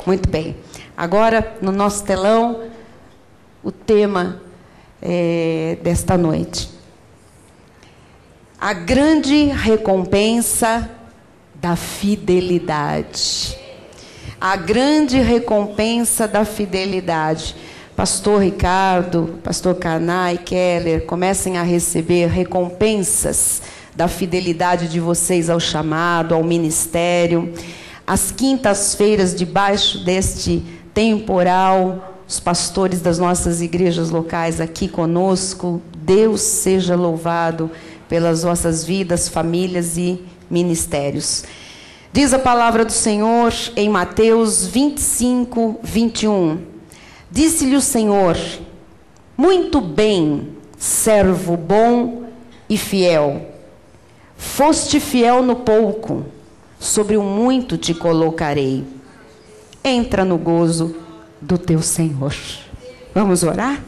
Muito bem. Agora, no nosso telão, o tema desta noite. A grande recompensa da fidelidade. A grande recompensa da fidelidade. Pastor Ricardo, Pastor Karnai, Keller, comecem a receber recompensas da fidelidade de vocês ao chamado, ao ministério. Às quintas-feiras, debaixo deste temporal, os pastores das nossas igrejas locais aqui conosco, Deus seja louvado pelas vossas vidas, famílias e ministérios. Diz a palavra do Senhor em Mateus 25, 21. Disse-lhe o Senhor: muito bem, servo bom e fiel. Foste fiel no pouco, sobre o muito te colocarei. Entra no gozo do teu Senhor. Vamos orar?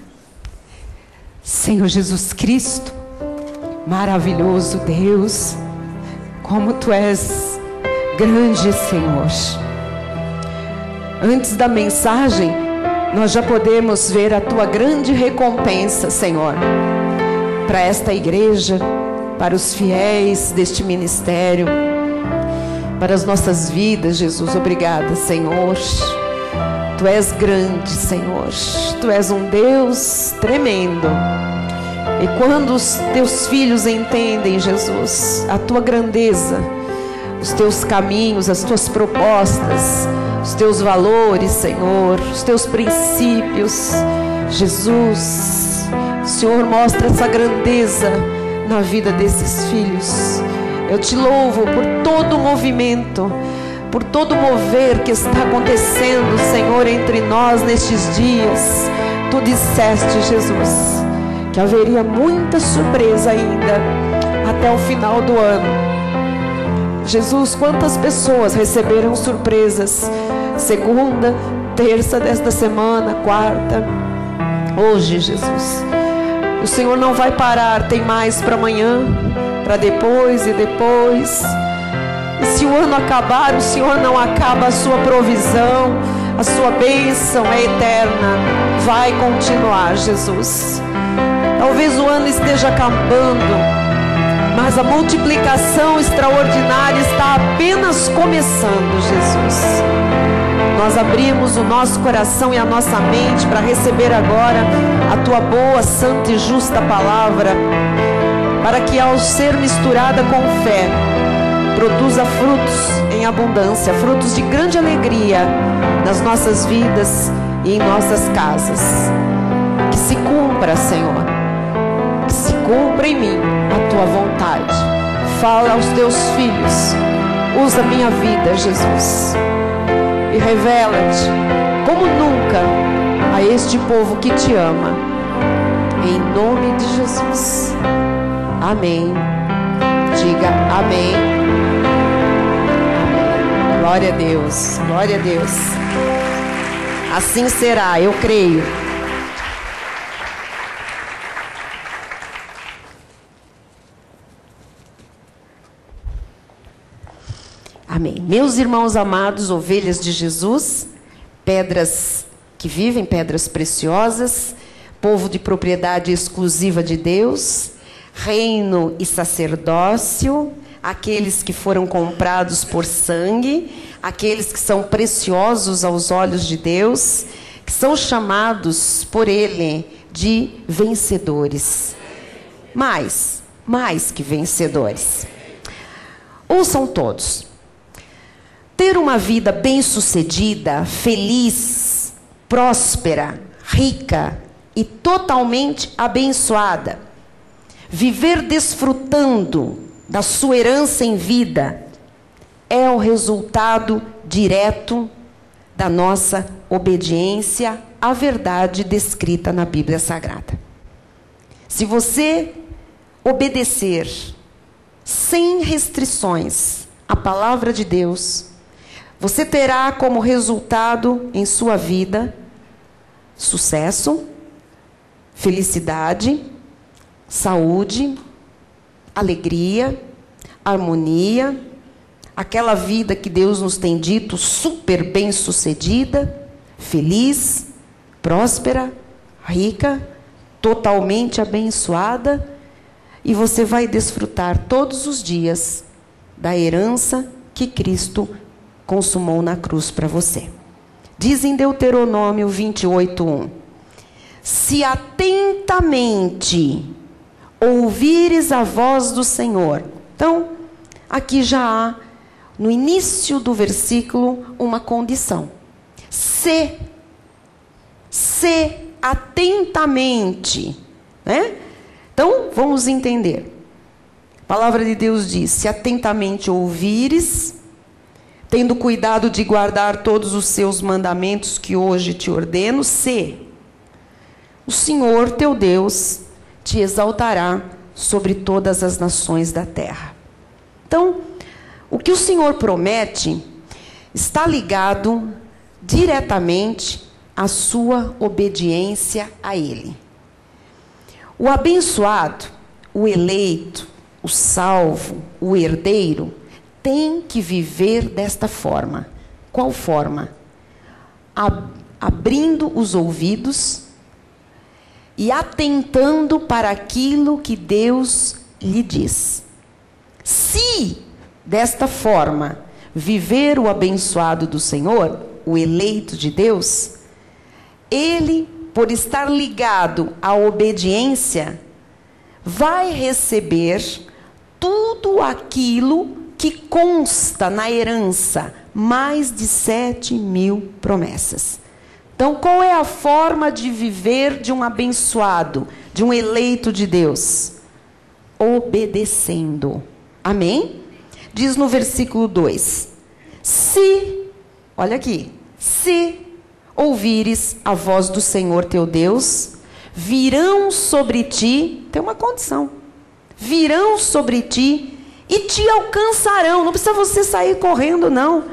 Senhor Jesus Cristo, maravilhoso Deus, como Tu és grande, Senhor. Antes da mensagem, nós já podemos ver a Tua grande recompensa, Senhor, para esta igreja, para os fiéis deste ministério, para as nossas vidas, Jesus. Obrigada, Senhor. Tu és grande, Senhor. Tu és um Deus tremendo. E quando os teus filhos entendem, Jesus, a tua grandeza, os teus caminhos, as tuas propostas, os teus valores, Senhor, os teus princípios, Jesus, o Senhor mostra essa grandeza na vida desses filhos. Eu te louvo por todo o movimento, por todo o mover que está acontecendo, Senhor, entre nós nestes dias. Tu disseste, Jesus, que haveria muita surpresa ainda até o final do ano. Jesus, quantas pessoas receberam surpresas? Segunda, terça desta semana, quarta, hoje, Jesus. O Senhor não vai parar, tem mais para amanhã, para depois e depois. E se o ano acabar, o Senhor não acaba a sua provisão, a sua bênção é eterna, vai continuar, Jesus. Talvez o ano esteja acabando, mas a multiplicação extraordinária está apenas começando, Jesus. Nós abrimos o nosso coração e a nossa mente para receber agora a Tua boa, santa e justa palavra, para que ao ser misturada com fé, produza frutos em abundância, frutos de grande alegria nas nossas vidas e em nossas casas. Que se cumpra, Senhor, que se cumpra em mim a Tua vontade. Fala aos Teus filhos, usa minha vida, Jesus, e revela-te como nunca a este povo que Te ama, em nome de Jesus. Amém. Diga amém. Amém. Glória a Deus, glória a Deus. Assim será, eu creio. Amém. Meus irmãos amados, ovelhas de Jesus, pedras que vivem, pedras preciosas, povo de propriedade exclusiva de Deus, reino e sacerdócio, aqueles que foram comprados por sangue, aqueles que são preciosos aos olhos de Deus, que são chamados por Ele de vencedores. Mais que vencedores. Ouçam todos. Ter uma vida bem-sucedida, feliz, próspera, rica e totalmente abençoada, viver desfrutando da sua herança em vida, é o resultado direto da nossa obediência à verdade descrita na Bíblia Sagrada. Se você obedecer sem restrições à palavra de Deus, você terá como resultado em sua vida sucesso, felicidade, saúde, alegria, harmonia, aquela vida que Deus nos tem dito, super bem-sucedida, feliz, próspera, rica, totalmente abençoada, e você vai desfrutar todos os dias da herança que Cristo consumou na cruz para você. Diz em Deuteronômio 28:1: se atentamente ouvires a voz do Senhor. Então, aqui já há, no início do versículo, uma condição. Se atentamente, né? Então, vamos entender. A palavra de Deus diz: se atentamente ouvires, tendo cuidado de guardar todos os seus mandamentos que hoje te ordeno, se o Senhor teu Deus te exaltará sobre todas as nações da terra. Então, o que o Senhor promete está ligado diretamente à sua obediência a Ele. O abençoado, o eleito, o salvo, o herdeiro, tem que viver desta forma. Qual forma? Abrindo os ouvidos e atentando para aquilo que Deus lhe diz. Se, desta forma, viver o abençoado do Senhor, o eleito de Deus, ele, por estar ligado à obediência, vai receber tudo aquilo que consta na herança, mais de 7.000 promessas. Então, qual é a forma de viver de um abençoado, de um eleito de Deus? Obedecendo. Amém? Diz no versículo 2: se, olha aqui, se ouvires a voz do Senhor teu Deus, virão sobre ti, tem uma condição, virão sobre ti e te alcançarão. Não precisa você sair correndo, não.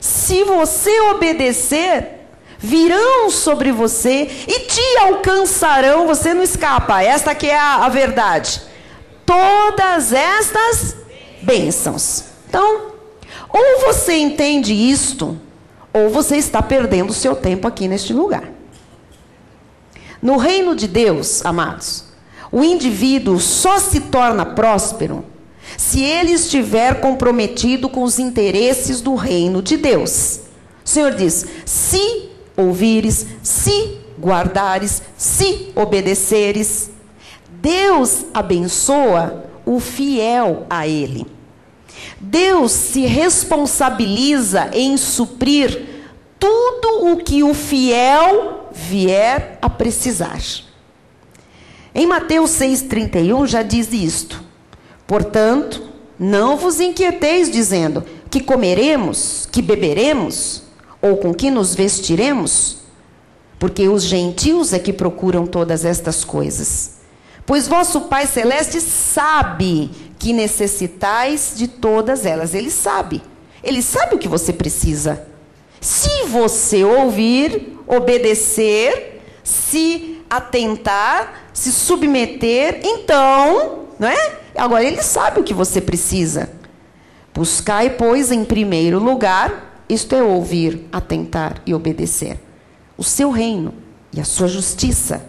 Se você obedecer, virão sobre você e te alcançarão. Você não escapa. Esta que é a verdade. Todas estas bênçãos. Então, ou você entende isto, ou você está perdendo o seu tempo aqui neste lugar. No reino de Deus, amados, o indivíduo só se torna próspero se ele estiver comprometido com os interesses do reino de Deus. O Senhor diz: se ouvires, se guardares, se obedeceres. Deus abençoa o fiel a Ele. Deus se responsabiliza em suprir tudo o que o fiel vier a precisar. Em Mateus 6,31 já diz isto: portanto, não vos inquieteis dizendo: que comeremos, que beberemos, ou com que nos vestiremos? Porque os gentios é que procuram todas estas coisas. Pois vosso Pai Celeste sabe que necessitais de todas elas. Ele sabe. Ele sabe o que você precisa. Se você ouvir, obedecer, se atentar, se submeter, então, não é? Agora ele sabe o que você precisa. Buscai, pois, em primeiro lugar, isto é ouvir, atentar e obedecer, o seu reino e a sua justiça,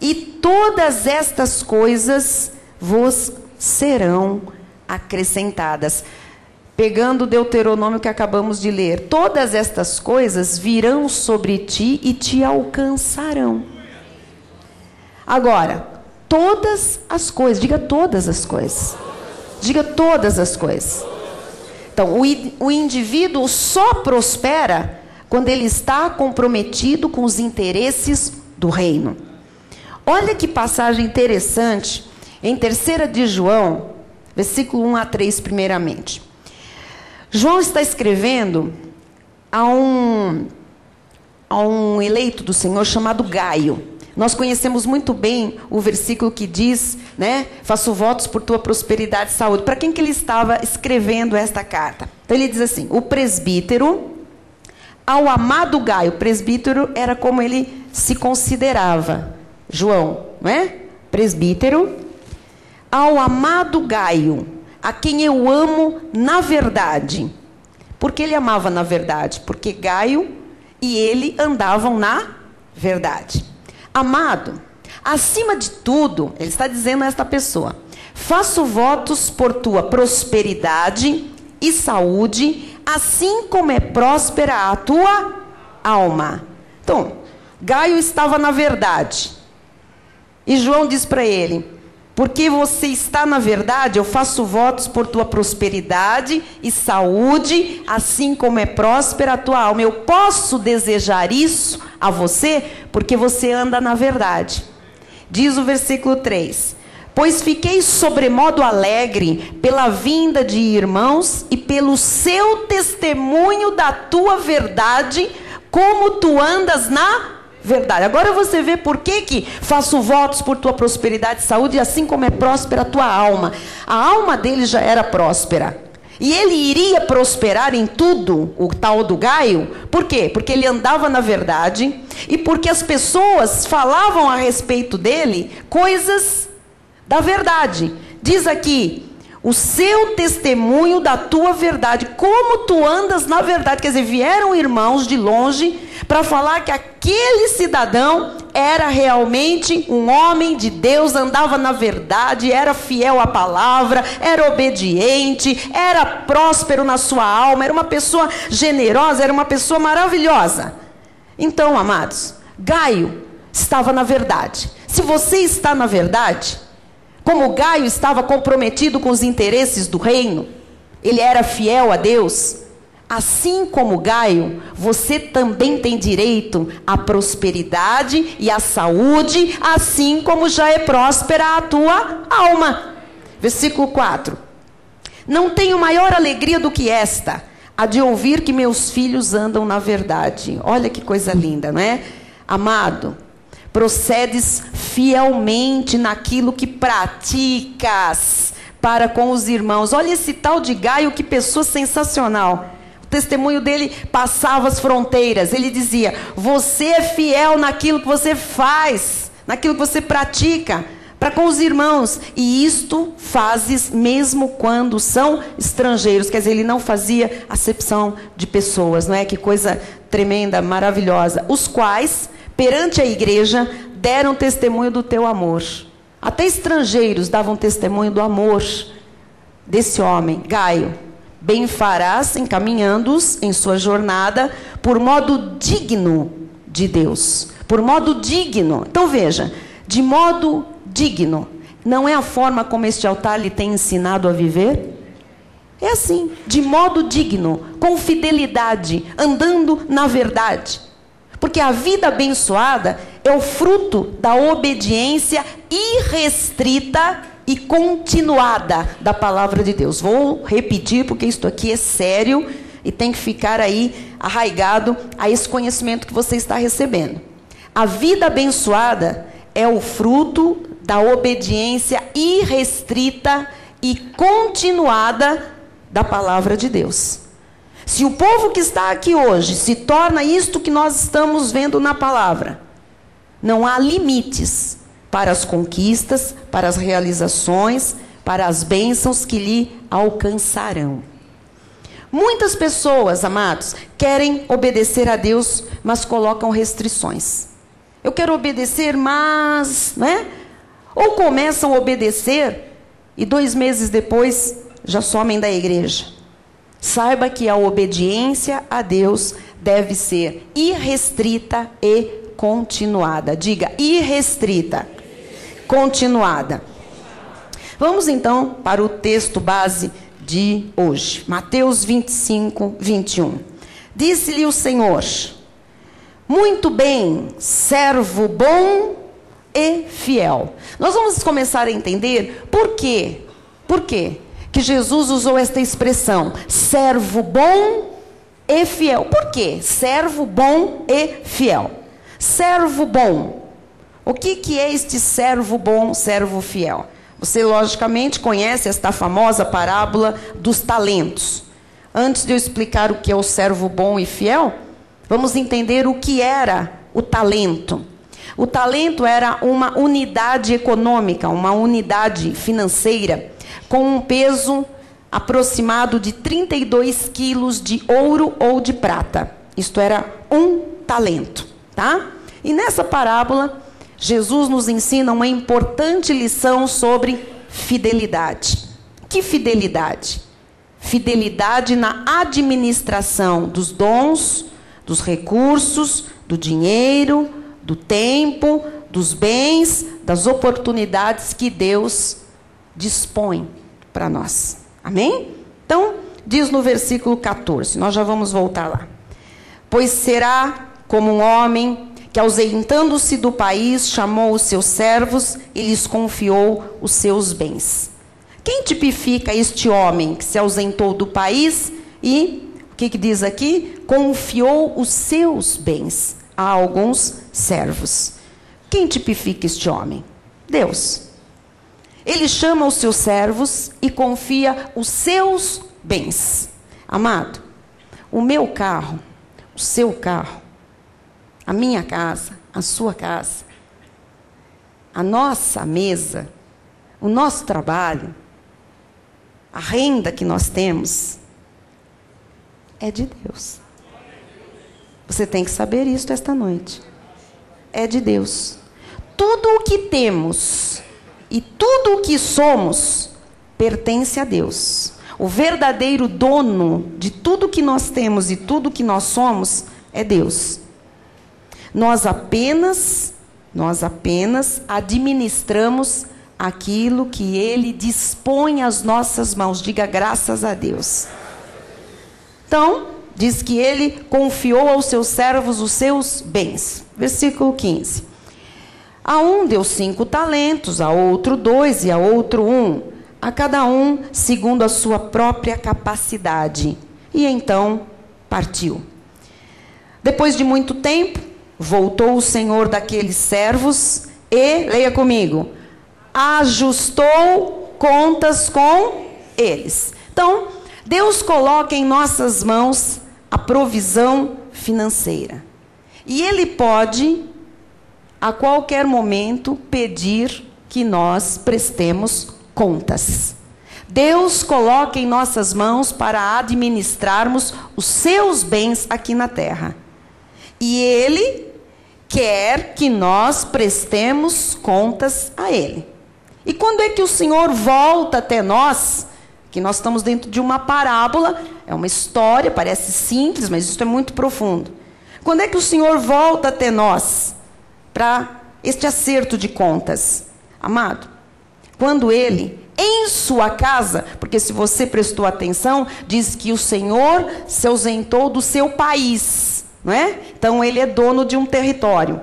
e todas estas coisas vos serão acrescentadas. Pegando o Deuteronômio que acabamos de ler: todas estas coisas virão sobre ti e te alcançarão. Agora, todas as coisas, diga todas as coisas. Diga todas as coisas. Então, o indivíduo só prospera quando ele está comprometido com os interesses do reino. Olha que passagem interessante, em 3 de João, versículo 1 a 3, primeiramente. João está escrevendo a um eleito do Senhor chamado Gaio. Nós conhecemos muito bem o versículo que diz, né? Faço votos por tua prosperidade e saúde. Para quem que ele estava escrevendo esta carta? Então ele diz assim: o presbítero ao amado Gaio. O presbítero era como ele se considerava. João, não é? Presbítero ao amado Gaio, a quem eu amo na verdade. Porque ele amava na verdade, porque Gaio e ele andavam na verdade. Amado, acima de tudo, ele está dizendo a esta pessoa: faço votos por tua prosperidade e saúde, assim como é próspera a tua alma. Então, Gaio estava na verdade. E João diz para ele: porque você está na verdade, eu faço votos por tua prosperidade e saúde, assim como é próspera a tua alma. Eu posso desejar isso a você, porque você anda na verdade. Diz o versículo 3: pois fiquei sobremodo alegre pela vinda de irmãos e pelo seu testemunho da tua verdade, como tu andas na verdade. Agora você vê por que faço votos por tua prosperidade e saúde, assim como é próspera a tua alma. A alma dele já era próspera. E ele iria prosperar em tudo, o tal do Gaio. Por quê? Porque ele andava na verdade e porque as pessoas falavam a respeito dele coisas da verdade. Diz aqui: o seu testemunho da tua verdade, como tu andas na verdade. Quer dizer, vieram irmãos de longe para falar que aquele cidadão era realmente um homem de Deus, andava na verdade, era fiel à palavra, era obediente, era próspero na sua alma, era uma pessoa generosa, era uma pessoa maravilhosa. Então, amados, Gaio estava na verdade. Se você está na verdade, como Gaio estava comprometido com os interesses do reino, ele era fiel a Deus, assim como Gaio, você também tem direito à prosperidade e à saúde, assim como já é próspera a tua alma. Versículo 4: não tenho maior alegria do que esta, a de ouvir que meus filhos andam na verdade. Olha que coisa linda, não é? Amado, procedes fielmente naquilo que praticas para com os irmãos. Olha esse tal de Gaio, que pessoa sensacional. O testemunho dele passava as fronteiras. Ele dizia: você é fiel naquilo que você faz, naquilo que você pratica para com os irmãos, e isto fazes mesmo quando são estrangeiros. Quer dizer, ele não fazia acepção de pessoas, não é? Que coisa tremenda, maravilhosa. Os quais, perante a igreja, deram testemunho do teu amor. Até estrangeiros davam testemunho do amor desse homem, Gaio. Bem farás encaminhando-os em sua jornada por modo digno de Deus. Por modo digno. Então veja, de modo digno. Não é a forma como este altar lhe tem ensinado a viver? É assim, de modo digno, com fidelidade, andando na verdade. Porque a vida abençoada é o fruto da obediência irrestrita e continuada da palavra de Deus. Vou repetir, porque isto aqui é sério e tem que ficar aí arraigado a esse conhecimento que você está recebendo. A vida abençoada é o fruto da obediência irrestrita e continuada da palavra de Deus. Se o povo que está aqui hoje se torna isto que nós estamos vendo na palavra, não há limites para as conquistas, para as realizações, para as bênçãos que lhe alcançarão. Muitas pessoas, amados, querem obedecer a Deus, mas colocam restrições. Eu quero obedecer, mas, né? Ou começam a obedecer e 2 meses depois já somem da igreja. Saiba que a obediência a Deus deve ser irrestrita e continuada. Diga, irrestrita, continuada. Vamos então para o texto base de hoje. Mateus 25, 21. Disse-lhe o Senhor: muito bem, servo bom e fiel. Nós vamos começar a entender por quê. Por quê que Jesus usou esta expressão, servo bom e fiel? Por quê? Servo bom e fiel. Servo bom. O que é este servo bom, servo fiel? Você logicamente conhece esta famosa parábola dos talentos. Antes de eu explicar o que é o servo bom e fiel, vamos entender o que era o talento. O talento era uma unidade econômica, uma unidade financeira, com um peso aproximado de 32 quilos de ouro ou de prata. Isto era 1 talento, tá? E nessa parábola, Jesus nos ensina uma importante lição sobre fidelidade. Que fidelidade? Fidelidade na administração dos dons, dos recursos, do dinheiro, do tempo, dos bens, das oportunidades que Deus dispõe para nós. Amém? Então, diz no versículo 14, nós já vamos voltar lá. Pois será como um homem que, ausentando-se do país, chamou os seus servos e lhes confiou os seus bens. Quem tipifica este homem que se ausentou do país e, o que diz aqui? Confiou os seus bens a alguns servos. Quem tipifica este homem? Deus. Ele chama os seus servos e confia os seus bens. Amado, o meu carro, o seu carro, a minha casa, a sua casa, a nossa mesa, o nosso trabalho, a renda que nós temos, é de Deus. Você tem que saber isso esta noite. É de Deus. Tudo o que temos e tudo o que somos pertence a Deus. O verdadeiro dono de tudo que nós temos e tudo que nós somos é Deus. Nós apenas administramos aquilo que Ele dispõe às nossas mãos. Diga graças a Deus. Então, diz que Ele confiou aos seus servos os seus bens. Versículo 15. A um deu 5 talentos, a outro 2 e a outro 1. A cada um segundo a sua própria capacidade. E então partiu. Depois de muito tempo, voltou o senhor daqueles servos e, leia comigo, ajustou contas com eles. Então, Deus coloca em nossas mãos a provisão financeira. E Ele pode, a qualquer momento, pedir que nós prestemos contas. Deus coloca em nossas mãos para administrarmos os seus bens aqui na terra. E Ele quer que nós prestemos contas a Ele. E quando é que o Senhor volta até nós? Que nós estamos dentro de uma parábola, é uma história, parece simples, mas isso é muito profundo. Quando é que o Senhor volta até nós para este acerto de contas? Amado, quando Ele, em sua casa, porque se você prestou atenção, diz que o Senhor se ausentou do seu país, não é? Então Ele é dono de um território.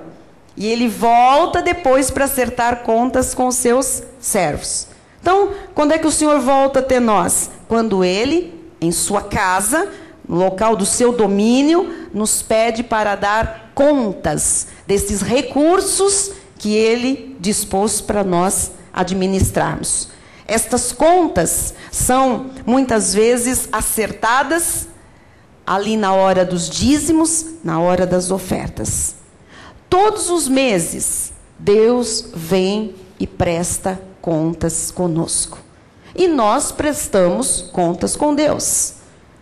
E Ele volta depois para acertar contas com os seus servos. Então, quando é que o Senhor volta até nós? Quando Ele, em sua casa, no local do seu domínio, nos pede para dar contas desses recursos que Ele dispôs para nós administrarmos. Estas contas são, muitas vezes, acertadas ali na hora dos dízimos, na hora das ofertas. Todos os meses, Deus vem e presta contas conosco. E nós prestamos contas com Deus.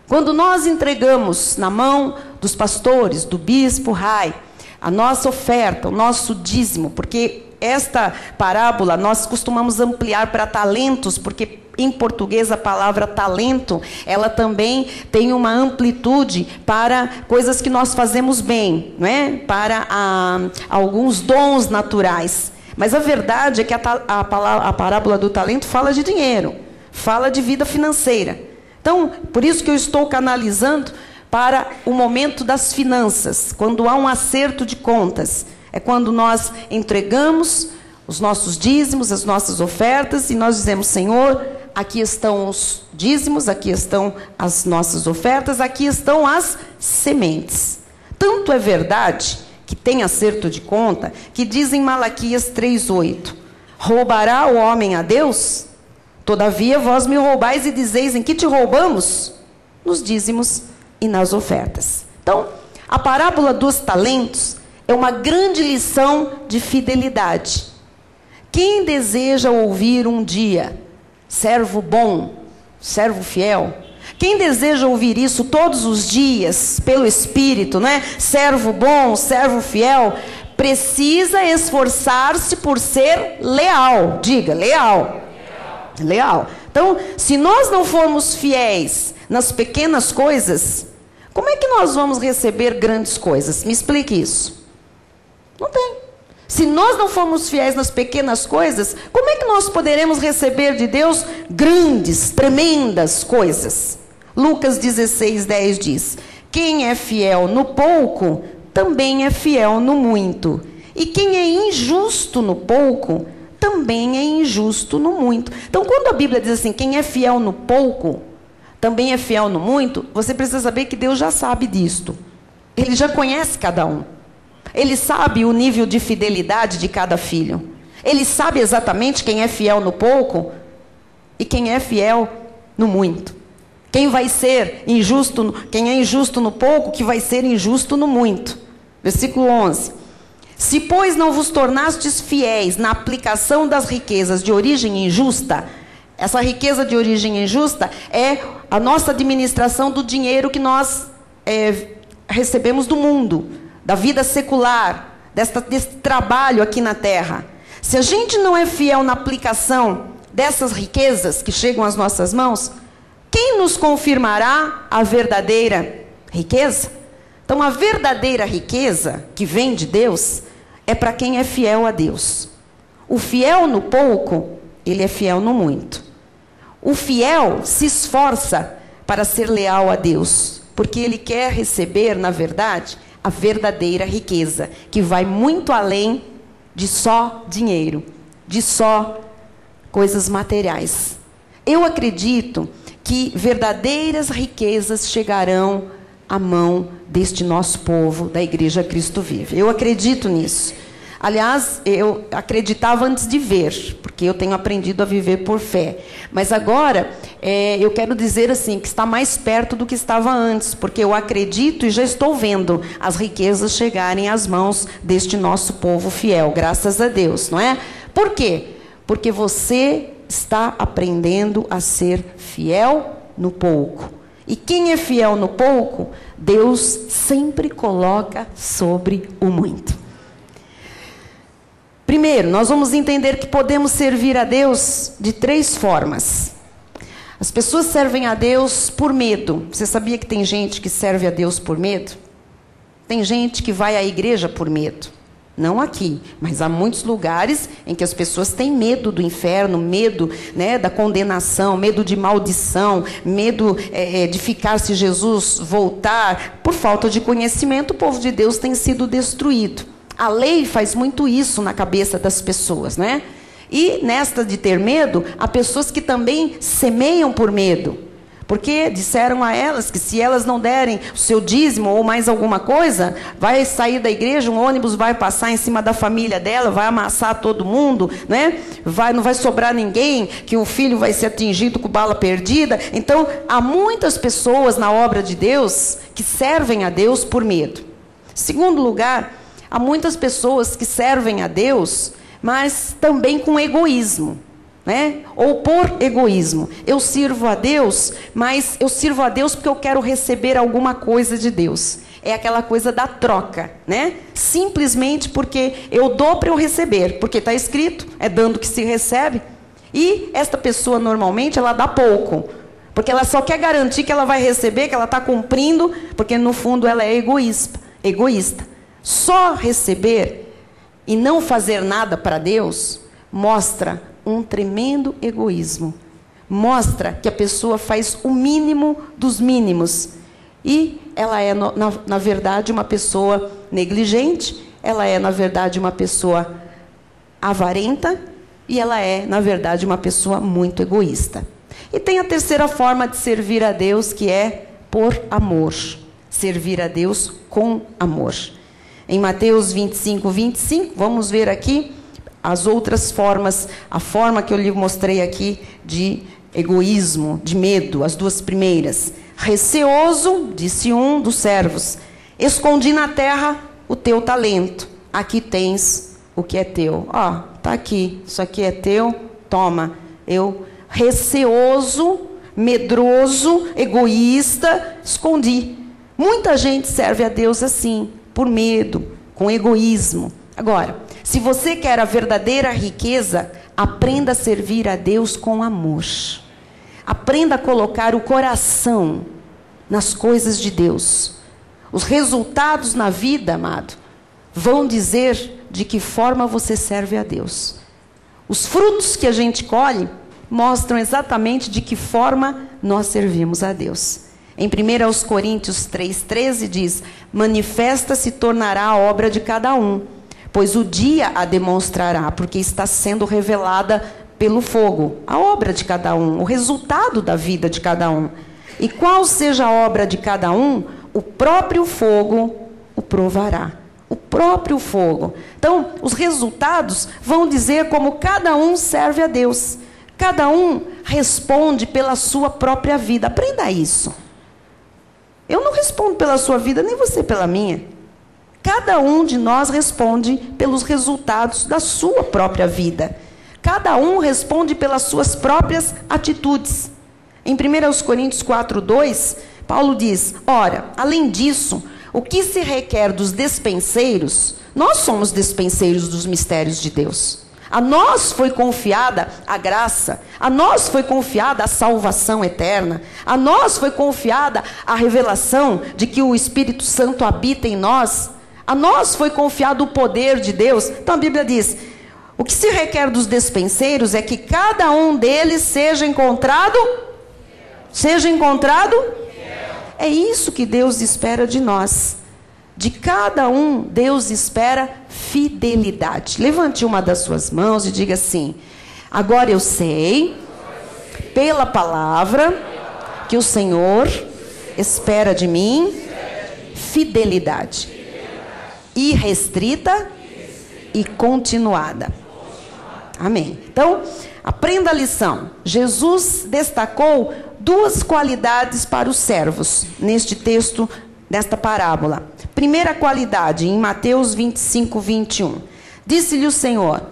Quando nós entregamos na mão dos pastores, do bispo Rai, a nossa oferta, o nosso dízimo, porque esta parábola nós costumamos ampliar para talentos, porque em português a palavra talento, ela também tem uma amplitude para coisas que nós fazemos bem, não é? Para alguns dons naturais. Mas a verdade é que a parábola do talento fala de dinheiro, fala de vida financeira. Então, por isso que eu estou canalizando para o momento das finanças, quando há um acerto de contas. É quando nós entregamos os nossos dízimos, as nossas ofertas, e nós dizemos, Senhor, aqui estão os dízimos, aqui estão as nossas ofertas, aqui estão as sementes. Tanto é verdade que tem acerto de conta, que diz em Malaquias 3:8, roubará o homem a Deus? Todavia vós me roubais e dizeis, em que te roubamos? Nos dízimos e nas ofertas. Então, a parábola dos talentos é uma grande lição de fidelidade. Quem deseja ouvir um dia, servo bom, servo fiel. Quem deseja ouvir isso todos os dias, pelo Espírito, né? Servo bom, servo fiel, precisa esforçar-se por ser leal. Diga, leal. Leal. Então, se nós não formos fiéis nas pequenas coisas, como é que nós vamos receber grandes coisas? Me explique isso. Não tem. Se nós não formos fiéis nas pequenas coisas, como é que nós poderemos receber de Deus grandes, tremendas coisas? Lucas 16:10 diz: quem é fiel no pouco, também é fiel no muito. E quem é injusto no pouco, também é injusto no muito. Então, quando a Bíblia diz assim, quem é fiel no pouco, também é fiel no muito, você precisa saber que Deus já sabe disto. Ele já conhece cada um. Ele sabe o nível de fidelidade de cada filho. Ele sabe exatamente quem é fiel no pouco e quem é fiel no muito. Quem vai ser injusto, quem é injusto no pouco, que vai ser injusto no muito. Versículo 11. Se, pois, não vos tornastes fiéis na aplicação das riquezas de origem injusta, essa riqueza de origem injusta é a nossa administração do dinheiro que nós recebemos do mundo, da vida secular, desse trabalho aqui na terra. Se a gente não é fiel na aplicação dessas riquezas que chegam às nossas mãos, quem nos confirmará a verdadeira riqueza? Então, a verdadeira riqueza que vem de Deus é para quem é fiel a Deus. O fiel no pouco, ele é fiel no muito. O fiel se esforça para ser leal a Deus, porque ele quer receber, na verdade, a verdadeira riqueza, que vai muito além de só dinheiro, de só coisas materiais. Eu acredito que verdadeiras riquezas chegarão à mão deste nosso povo, da Igreja Cristo Vive. Eu acredito nisso. Aliás, eu acreditava antes de ver, porque eu tenho aprendido a viver por fé. Mas agora, eu quero dizer assim, que está mais perto do que estava antes, porque eu acredito e já estou vendo as riquezas chegarem às mãos deste nosso povo fiel, graças a Deus, não é? Por quê? Porque você está aprendendo a ser fiel no pouco. E quem é fiel no pouco, Deus sempre coloca sobre o muito. Primeiro, nós vamos entender que podemos servir a Deus de 3 formas. As pessoas servem a Deus por medo. Você sabia que tem gente que serve a Deus por medo? Tem gente que vai à igreja por medo. Não aqui, mas há muitos lugares em que as pessoas têm medo do inferno, medo, né, da condenação, medo de maldição, medo de ficar se Jesus voltar. Por falta de conhecimento, o povo de Deus tem sido destruído. A lei faz muito isso na cabeça das pessoas, né? E nesta de ter medo, há pessoas que também semeiam por medo. Porque disseram a elas que se elas não derem o seu dízimo ou mais alguma coisa, vai sair da igreja, um ônibus vai passar em cima da família dela, vai amassar todo mundo, né? Não vai sobrar ninguém, que o filho vai ser atingido com bala perdida. Então, há muitas pessoas na obra de Deus que servem a Deus por medo. Segundo lugar, há muitas pessoas que servem a Deus, mas também com egoísmo, né? Ou por egoísmo. Eu sirvo a Deus, mas eu sirvo a Deus porque eu quero receber alguma coisa de Deus. É aquela coisa da troca, né? Simplesmente porque eu dou para eu receber, porque está escrito, é dando que se recebe. E esta pessoa normalmente ela dá pouco, porque ela só quer garantir que ela vai receber, que ela está cumprindo, porque no fundo ela é egoísta. Só receber e não fazer nada para Deus mostra um tremendo egoísmo. Mostra que a pessoa faz o mínimo dos mínimos. E ela é, na verdade, uma pessoa negligente, ela é, na verdade, uma pessoa avarenta e ela é, na verdade, uma pessoa muito egoísta. E tem a terceira forma de servir a Deus, que é por amor. Servir a Deus com amor. Em Mateus 25:25, vamos ver aqui as outras formas, a forma que eu lhe mostrei aqui de egoísmo, de medo, as 2 primeiras. Receoso, disse um dos servos, escondi na terra o teu talento, aqui tens o que é teu. Ó, tá aqui, isso aqui é teu, toma. Eu, receoso, medroso, egoísta, escondi. Muita gente serve a Deus assim, por medo, com egoísmo. Agora, se você quer a verdadeira riqueza, aprenda a servir a Deus com amor. Aprenda a colocar o coração nas coisas de Deus. Os resultados na vida, amado, vão dizer de que forma você serve a Deus. Os frutos que a gente colhe mostram exatamente de que forma nós servimos a Deus. Em 1 Coríntios 3,13 diz: manifesta se tornará a obra de cada um, pois o dia a demonstrará, porque está sendo revelada pelo fogo, a obra de cada um, o resultado da vida de cada um. E qual seja a obra de cada um, o próprio fogo o provará. O próprio fogo. Então, os resultados vão dizer como cada um serve a Deus. Cada um responde pela sua própria vida. Aprenda isso. Eu não respondo pela sua vida, nem você pela minha. Cada um de nós responde pelos resultados da sua própria vida. Cada um responde pelas suas próprias atitudes. Em 1 Coríntios 4,2, Paulo diz: ora, além disso, o que se requer dos despenseiros, nós somos despenseiros dos mistérios de Deus. A nós foi confiada a graça, a nós foi confiada a salvação eterna, a nós foi confiada a revelação de que o Espírito Santo habita em nós, a nós foi confiado o poder de Deus. Então a Bíblia diz: o que se requer dos despenseiros é que cada um deles seja encontrado. É isso que Deus espera de nós. De cada um, Deus espera fidelidade. Levante uma das suas mãos e diga assim: agora eu sei, pela palavra, que o Senhor espera de mim fidelidade, irrestrita e continuada. Amém. Então, aprenda a lição. Jesus destacou duas qualidades para os servos neste texto, nesta parábola. Primeira qualidade, em Mateus 25, 21. Disse-lhe o Senhor: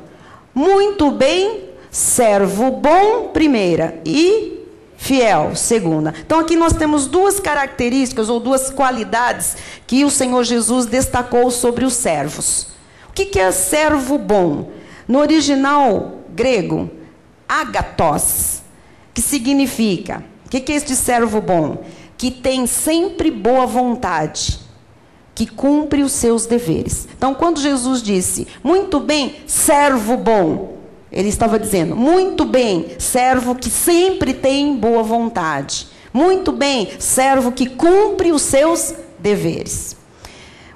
muito bem, servo bom, primeira, e fiel, segunda. Então aqui nós temos duas características ou duas qualidades que o Senhor Jesus destacou sobre os servos. O que é servo bom? No original grego, agatos, que significa, o que é este servo bom? Que tem sempre boa vontade, que cumpre os seus deveres. Então, quando Jesus disse, muito bem, servo bom, ele estava dizendo, muito bem, servo que sempre tem boa vontade. Muito bem, servo que cumpre os seus deveres.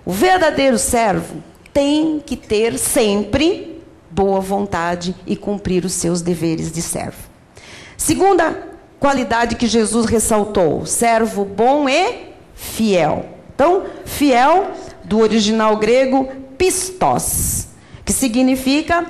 O verdadeiro servo tem que ter sempre boa vontade e cumprir os seus deveres de servo. Segunda qualidade que Jesus ressaltou: servo bom e fiel. Então, fiel, do original grego, pistos, que significa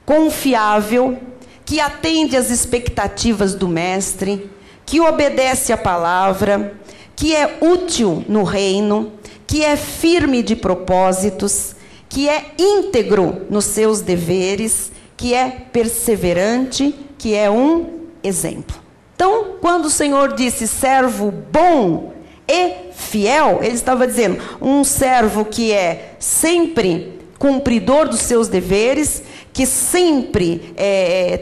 confiável, que atende às expectativas do mestre, que obedece à palavra, que é útil no reino, que é firme de propósitos, que é íntegro nos seus deveres, que é perseverante, que é um exemplo. Então, quando o Senhor disse servo bom e fiel, ele estava dizendo um servo que é sempre cumpridor dos seus deveres, que sempre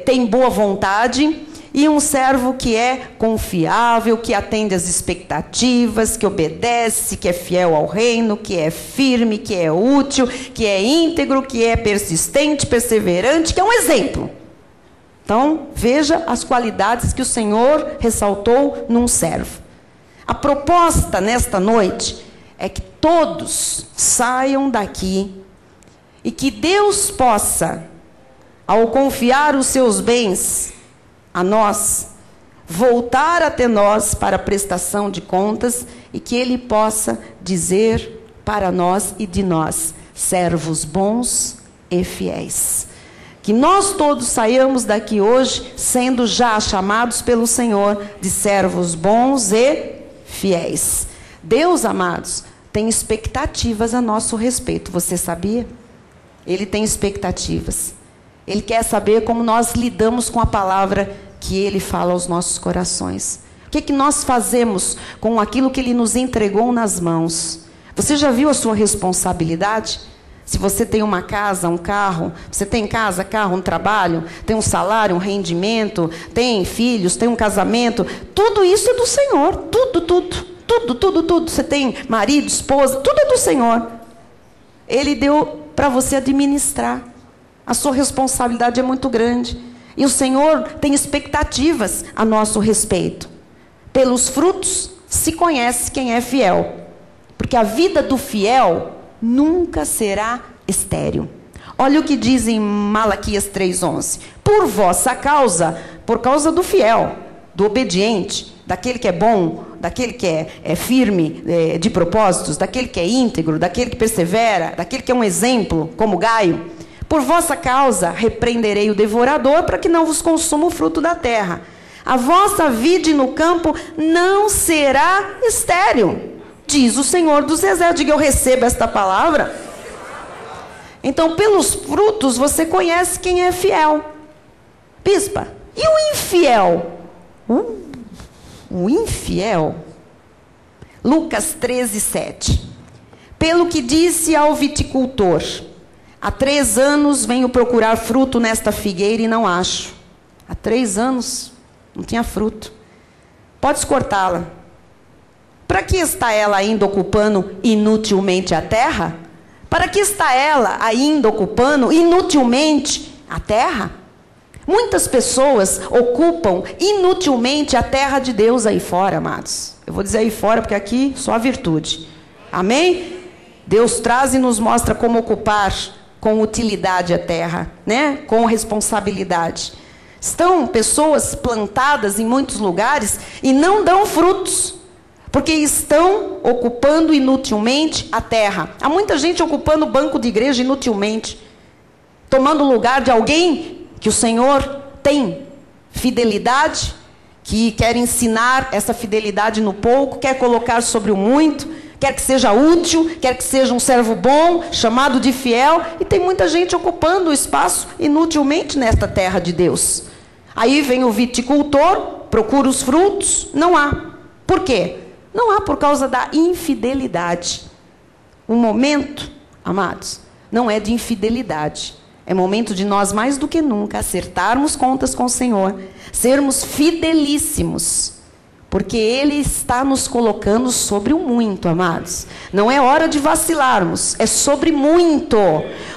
tem boa vontade, e um servo que é confiável, que atende às expectativas, que obedece, que é fiel ao reino, que é firme, que é útil, que é íntegro, que é persistente, perseverante, que é um exemplo. Então, veja as qualidades que o Senhor ressaltou num servo. A proposta nesta noite é que todos saiam daqui e que Deus possa, ao confiar os seus bens a nós, voltar até nós para a prestação de contas e que Ele possa dizer para nós e de nós, servos bons e fiéis. Que nós todos saiamos daqui hoje sendo já chamados pelo Senhor de servos bons e fiéis. Deus, amados, tem expectativas a nosso respeito. Você sabia? Ele tem expectativas. Ele quer saber como nós lidamos com a palavra que Ele fala aos nossos corações. O que nós fazemos com aquilo que Ele nos entregou nas mãos? Você já viu a sua responsabilidade? Se você tem uma casa, um carro, você tem casa, carro, um trabalho, tem um salário, um rendimento, tem filhos, tem um casamento, tudo isso é do Senhor. Tudo. Você tem marido, esposa, tudo é do Senhor. Ele deu para você administrar. A sua responsabilidade é muito grande. E o Senhor tem expectativas a nosso respeito. Pelos frutos se conhece quem é fiel. Porque a vida do fiel nunca será estéril. Olha o que diz em Malaquias 3:11. Por vossa causa, por causa do fiel, do obediente, daquele que é bom, daquele que é firme de propósitos, daquele que é íntegro, daquele que persevera, daquele que é um exemplo, como Gaio. Por vossa causa repreenderei o devorador, para que não vos consuma o fruto da terra. A vossa vide no campo não será estéril, diz o Senhor dos Exércitos. Diga, eu recebo esta palavra. Então, pelos frutos você conhece quem é fiel. Bispa, e o infiel? O infiel? Lucas 13:7. Pelo que disse ao viticultor: há 3 anos venho procurar fruto nesta figueira e não acho. Há 3 anos não tinha fruto. Podes cortá-la. Para que está ela ainda ocupando inutilmente a terra? Para que está ela ainda ocupando inutilmente a terra? Muitas pessoas ocupam inutilmente a terra de Deus aí fora, amados. Eu vou dizer aí fora porque aqui só a virtude. Amém? Deus traz e nos mostra como ocupar com utilidade a terra, né? Com responsabilidade. Estão pessoas plantadas em muitos lugares e não dão frutos, porque estão ocupando inutilmente a terra. Há muita gente ocupando o banco de igreja inutilmente, tomando o lugar de alguém que o Senhor tem fidelidade, que quer ensinar essa fidelidade no pouco, quer colocar sobre o muito, quer que seja útil, quer que seja um servo bom, chamado de fiel. E tem muita gente ocupando o espaço inutilmente nesta terra de Deus. Aí vem o viticultor, procura os frutos, não há. Por quê? Não há por causa da infidelidade. O momento, amados, não é de infidelidade. É momento de nós, mais do que nunca, acertarmos contas com o Senhor, sermos fidelíssimos, porque Ele está nos colocando sobre o muito, amados. Não é hora de vacilarmos, é sobre muito.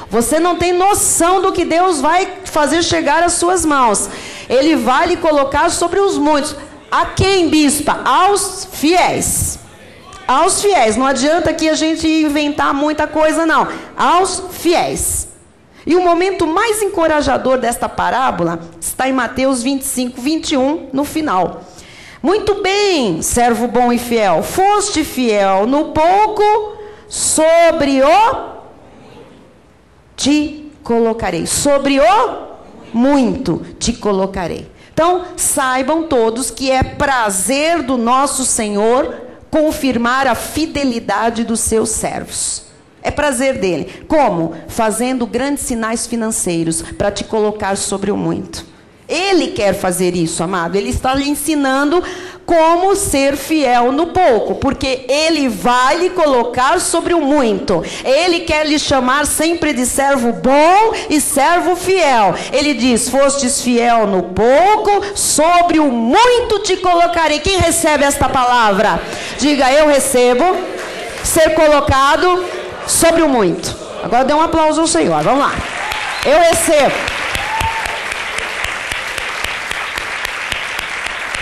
Você não tem noção do que Deus vai fazer chegar às suas mãos. Ele vai lhe colocar sobre os muitos. A quem, bispa? Aos fiéis. Aos fiéis. Não adianta aqui a gente inventar muita coisa, não. Aos fiéis. E o momento mais encorajador desta parábola está em Mateus 25:21, no final. Muito bem, servo bom e fiel, foste fiel no pouco, sobre o te colocarei. Sobre o muito te colocarei. Então, saibam todos que é prazer do nosso Senhor confirmar a fidelidade dos seus servos. É prazer dele. Como? Fazendo grandes sinais financeiros para te colocar sobre o muito. Ele quer fazer isso, amado. Ele está lhe ensinando como ser fiel no pouco, porque Ele vai lhe colocar sobre o muito. Ele quer lhe chamar sempre de servo bom e servo fiel. Ele diz: fostes fiel no pouco, sobre o muito te colocarei. Quem recebe esta palavra? Diga: eu recebo ser colocado sobre o muito. Agora dê um aplauso ao Senhor, vamos lá. Eu recebo.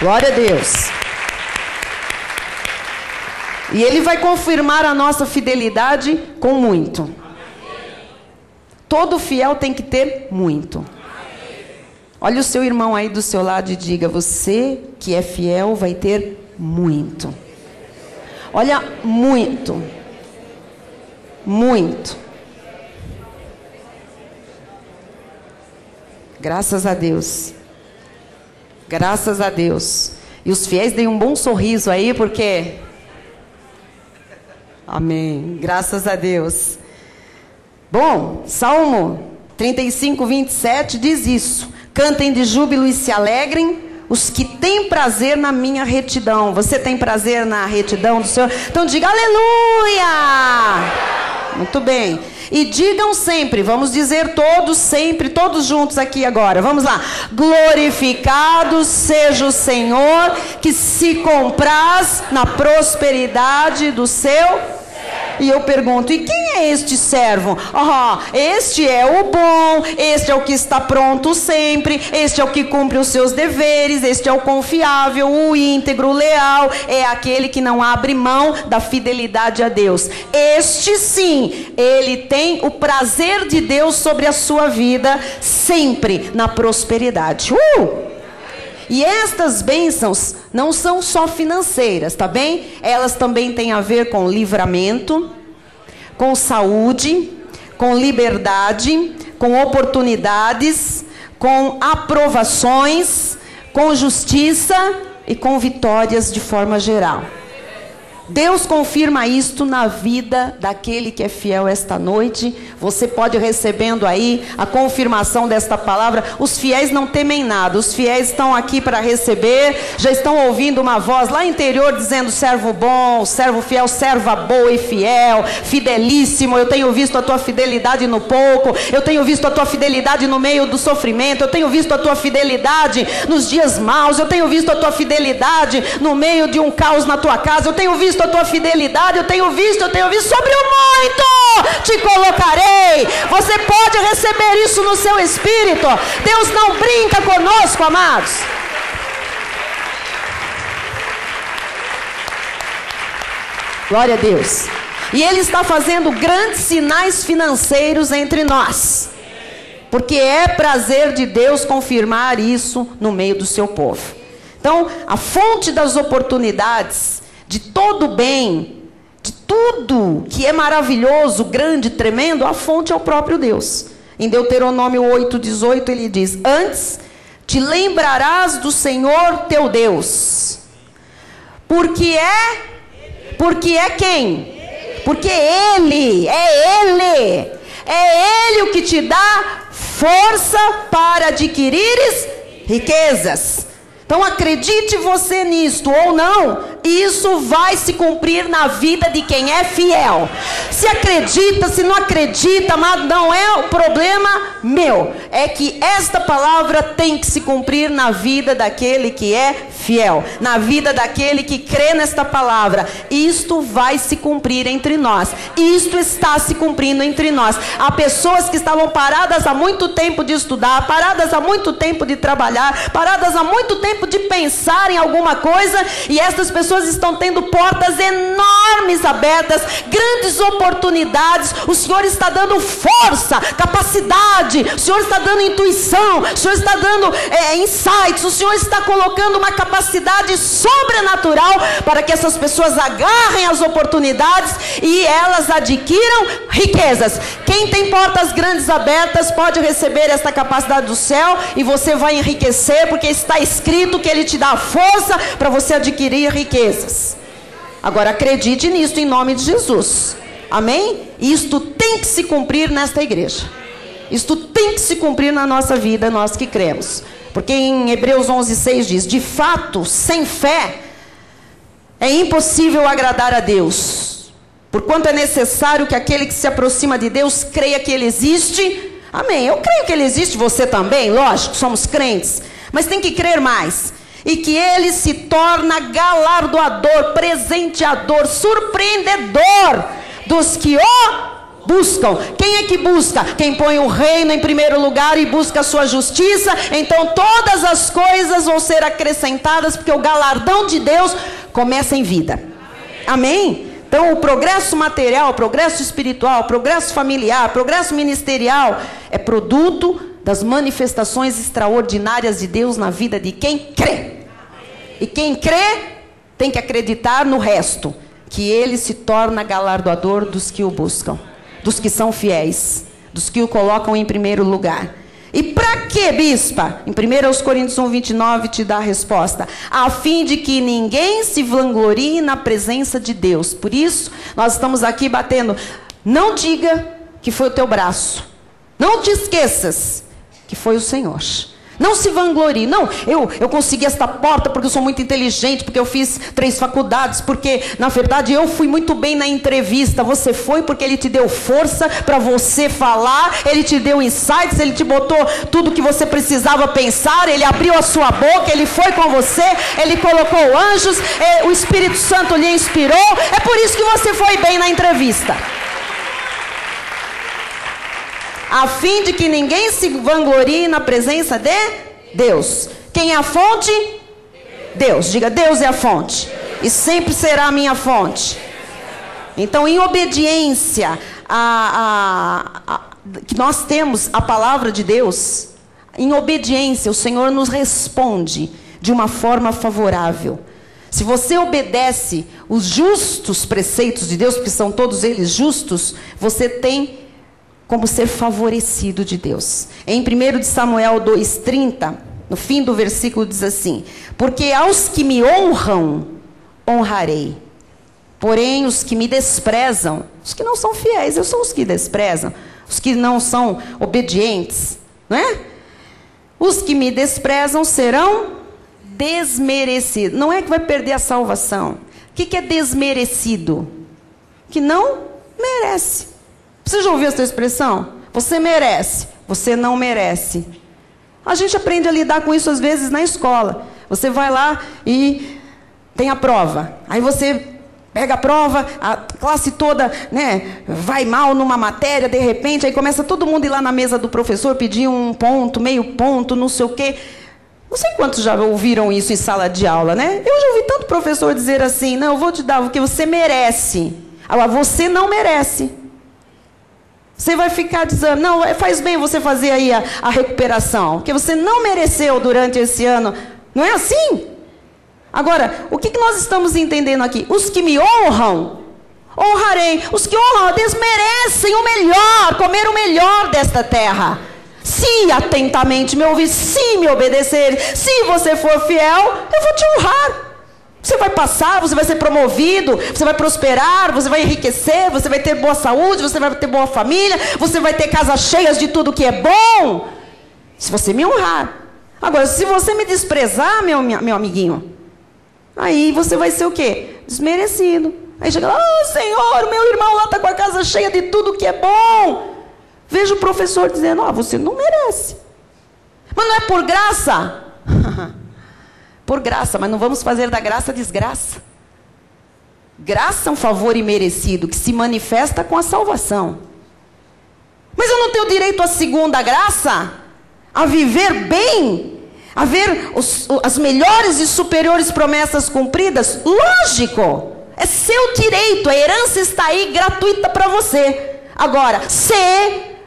Glória a Deus. E Ele vai confirmar a nossa fidelidade com muito. Todo fiel tem que ter muito. Olha o seu irmão aí do seu lado e diga: você que é fiel vai ter muito. Olha, muito. Muito. Graças a Deus. Graças a Deus. E os fiéis deem um bom sorriso aí, porque... Amém. Graças a Deus. Bom, Salmo 35:27 diz isso: cantem de júbilo e se alegrem, os que têm prazer na minha retidão. Você tem prazer na retidão do Senhor? Então diga aleluia! Muito bem. E digam sempre, vamos dizer todos sempre, todos juntos aqui agora. Vamos lá. Glorificado seja o Senhor, que se compraz na prosperidade do seu. E eu pergunto, e quem é este servo? Este é o bom, este é o que está pronto sempre, este é o que cumpre os seus deveres, este é o confiável, o íntegro, o leal, é aquele que não abre mão da fidelidade a Deus. Este sim, ele tem o prazer de Deus sobre a sua vida, sempre na prosperidade. E estas bênçãos não são só financeiras, tá bem? Elas também têm a ver com livramento, com saúde, com liberdade, com oportunidades, com aprovações, com justiça e com vitórias de forma geral. Deus confirma isto na vida daquele que é fiel esta noite. Você pode ir recebendo aí a confirmação desta palavra. Os fiéis não temem nada. Os fiéis estão aqui para receber. Já estão ouvindo uma voz lá interior dizendo: servo bom, servo fiel, serva boa e fiel, fidelíssimo. Eu tenho visto a tua fidelidade no pouco. Eu tenho visto a tua fidelidade no meio do sofrimento. Eu tenho visto a tua fidelidade nos dias maus. Eu tenho visto a tua fidelidade no meio de um caos na tua casa. Eu tenho visto a tua fidelidade, eu tenho visto sobre o muito te colocarei. Você pode receber isso no seu espírito. Deus não brinca conosco, amados. Glória a Deus. E Ele está fazendo grandes sinais financeiros entre nós, porque é prazer de Deus confirmar isso no meio do seu povo. Então, a fonte das oportunidades, de todo o bem, de tudo que é maravilhoso, grande, tremendo, a fonte é o próprio Deus. Em Deuteronômio 8:18 ele diz: antes te lembrarás do Senhor teu Deus. Porque é quem? Porque é Ele o que te dá força para adquirires riquezas. Então acredite você nisto ou não, isso vai se cumprir na vida de quem é fiel. Se acredita, se não acredita, amado, não é o problema meu. É que esta palavra tem que se cumprir na vida daquele que é fiel, na vida daquele que crê nesta palavra. Isto vai se cumprir entre nós. Isto está se cumprindo entre nós. Há pessoas que estavam paradas há muito tempo de estudar, paradas há muito tempo de trabalhar, paradas há muito tempo de pensar em alguma coisa, e estas pessoas estão tendo portas enormes abertas, grandes oportunidades. O Senhor está dando força, capacidade, o Senhor está dando intuição, o Senhor está dando insights, o Senhor está colocando uma capacidade sobrenatural para que essas pessoas agarrem as oportunidades e elas adquiram riquezas. Quem tem portas grandes abertas pode receber esta capacidade do céu, e você vai enriquecer, porque está escrito que Ele te dá força para você adquirir riquezas. Agora acredite nisso em nome de Jesus. Amém? Isto tem que se cumprir nesta igreja. Isto tem que se cumprir na nossa vida, nós que cremos. Porque em Hebreus 11:6 diz: de fato, sem fé é impossível agradar a Deus, porquanto é necessário que aquele que se aproxima de Deus creia que Ele existe. Amém? Eu creio que Ele existe, você também, lógico, somos crentes. Mas tem que crer mais. E que Ele se torna galardoador, presenteador, surpreendedor dos que o buscam. Quem é que busca? Quem põe o reino em primeiro lugar e busca a sua justiça. Então todas as coisas vão ser acrescentadas, porque o galardão de Deus começa em vida. Amém? Então o progresso material, o progresso espiritual, o progresso familiar, o progresso ministerial é produto das manifestações extraordinárias de Deus na vida de quem crê. E quem crê tem que acreditar no resto, que Ele se torna galardoador dos que o buscam, dos que são fiéis, dos que o colocam em primeiro lugar. E para que, bispa? Em 1 Coríntios 1:29 te dá a resposta: a fim de que ninguém se vanglorie na presença de Deus. Por isso nós estamos aqui batendo. Não diga que foi o teu braço, não te esqueças que foi o Senhor. Não se vanglorie. Não, eu consegui esta porta porque eu sou muito inteligente, porque eu fiz 3 faculdades, porque, na verdade, eu fui muito bem na entrevista. Você foi porque ele te deu força para você falar, ele te deu insights, ele te botou tudo que você precisava pensar, ele abriu a sua boca, ele foi com você, ele colocou anjos, o Espírito Santo lhe inspirou. É por isso que você foi bem na entrevista. A fim de que ninguém se vanglorie na presença de Deus. Quem é a fonte? Deus. Diga, Deus é a fonte. E sempre será a minha fonte. Então, em obediência que nós temos a palavra de Deus, em obediência, o Senhor nos responde de uma forma favorável. Se você obedece os justos preceitos de Deus, porque são todos eles justos, você tem como ser favorecido de Deus. Em 1 Samuel 2,30, no fim do versículo diz assim: porque aos que me honram, honrarei. Porém, os que me desprezam, os que não são fiéis, são os que desprezam, os que não são obedientes, não é? Os que me desprezam serão desmerecidos. Não é que vai perder a salvação. O que é desmerecido? Que não merece. Você já ouviu essa expressão? Você merece, você não merece. A gente aprende a lidar com isso às vezes na escola. Você vai lá e tem a prova. Aí você pega a prova, a classe toda, né, vai mal numa matéria, de repente, aí começa todo mundo ir lá na mesa do professor pedir 1 ponto, meio ponto, não sei o quê. Não sei quantos já ouviram isso em sala de aula, né? Eu já ouvi tanto professor dizer assim: não, eu vou te dar o que você merece. Agora, você não merece. Você vai ficar dizendo: não, faz bem você fazer aí a recuperação, porque você não mereceu durante esse ano. Não é assim? Agora, o que nós estamos entendendo aqui? Os que me honram, honrarei. Os que honram, desmerecem o melhor, comer o melhor desta terra. Se atentamente me ouvir, se me obedecer, se você for fiel, eu vou te honrar. Você vai passar, você vai ser promovido, você vai prosperar, você vai enriquecer, você vai ter boa saúde, você vai ter boa família, você vai ter casas cheias de tudo que é bom, se você me honrar. Agora, se você me desprezar, meu amiguinho, aí você vai ser o quê? Desmerecido. Aí chega lá: oh, Senhor, o meu irmão lá está com a casa cheia de tudo que é bom. Veja o professor dizendo: oh, você não merece. Mas não é por graça? Por graça, mas não vamos fazer da graça desgraça. Graça é um favor imerecido que se manifesta com a salvação. Mas eu não tenho direito à segunda graça? A viver bem? A ver as melhores e superiores promessas cumpridas? Lógico! É seu direito, a herança está aí gratuita para você. Agora, se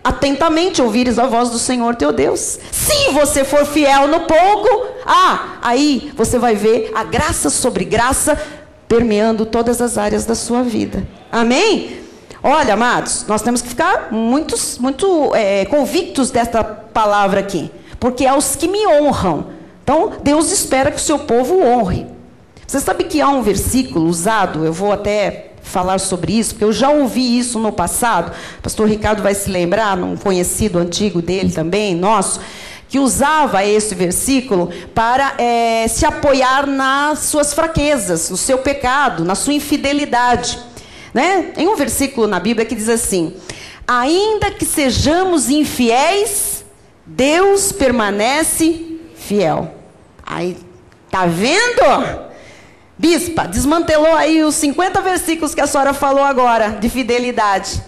atentamente ouvires a voz do Senhor teu Deus, se você for fiel no pouco, aí você vai ver a graça sobre graça permeando todas as áreas da sua vida. Amém? Olha, amados, nós temos que ficar muito convictos desta palavra aqui, porque é os que me honram. Então, Deus espera que o seu povo honre. Você sabe que há um versículo usado, eu vou até falar sobre isso, porque eu já ouvi isso no passado. O pastor Ricardo vai se lembrar, um conhecido antigo dele também, nosso, que usava esse versículo para se apoiar nas suas fraquezas, no seu pecado, na sua infidelidade, né? Tem um versículo na Bíblia que diz assim: ainda que sejamos infiéis, Deus permanece fiel. Aí, tá vendo? Bispa, desmantelou aí os 50 versículos que a senhora falou agora, de fidelidade.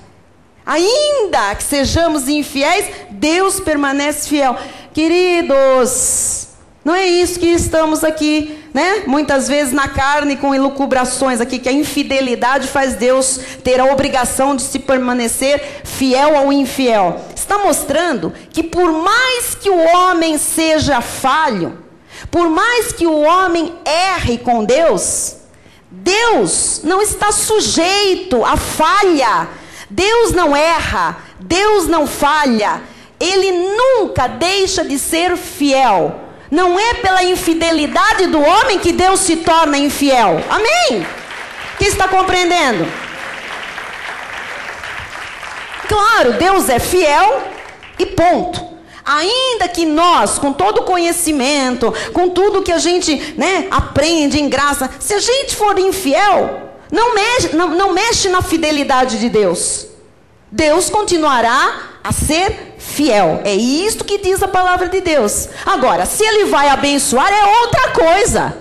Ainda que sejamos infiéis, Deus permanece fiel. Queridos, não é isso que estamos aqui, né? Muitas vezes na carne, com elucubrações aqui, que a infidelidade faz Deus ter a obrigação de se permanecer fiel ao infiel. Está mostrando que por mais que o homem seja falho, por mais que o homem erre com Deus, Deus não está sujeito à falha. Deus não erra, Deus não falha. Ele nunca deixa de ser fiel. Não é pela infidelidade do homem que Deus se torna infiel. Amém? Quem está compreendendo? Claro, Deus é fiel e ponto. Ainda que nós, com todo o conhecimento, com tudo que a gente, aprende em graça, se a gente for infiel, não mexe na fidelidade de Deus. Deus continuará a ser fiel. É isto que diz a palavra de Deus. Agora, se Ele vai abençoar, é outra coisa.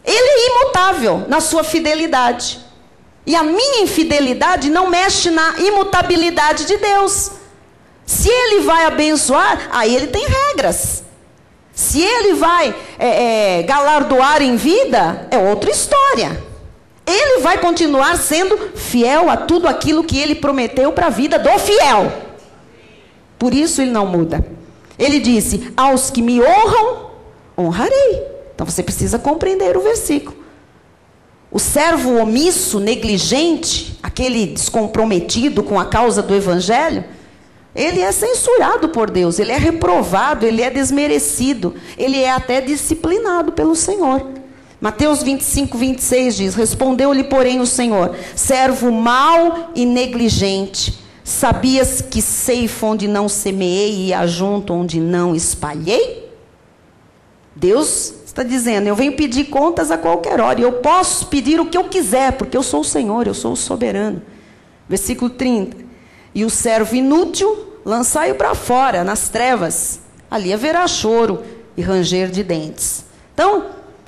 Ele é imutável na sua fidelidade. E a minha infidelidade não mexe na imutabilidade de Deus. Se Ele vai abençoar, aí Ele tem regras. Se Ele vai galardoar em vida, é outra história. Ele vai continuar sendo fiel a tudo aquilo que Ele prometeu para a vida do fiel. Por isso Ele não muda. Ele disse, aos que me honram, honrarei. Então você precisa compreender o versículo. O servo omisso, negligente, aquele descomprometido com a causa do evangelho, ele é censurado por Deus, ele é reprovado, ele é desmerecido, ele é até disciplinado pelo Senhor. Mateus 25, 26 diz, respondeu-lhe, porém, o Senhor, servo mau e negligente, sabias que ceifo onde não semeei e ajunto onde não espalhei? Deus está dizendo, eu venho pedir contas a qualquer hora, e eu posso pedir o que eu quiser, porque eu sou o Senhor, eu sou o soberano. Versículo 30. E o servo inútil, lançai-o para fora, nas trevas. Ali haverá choro e ranger de dentes. Então,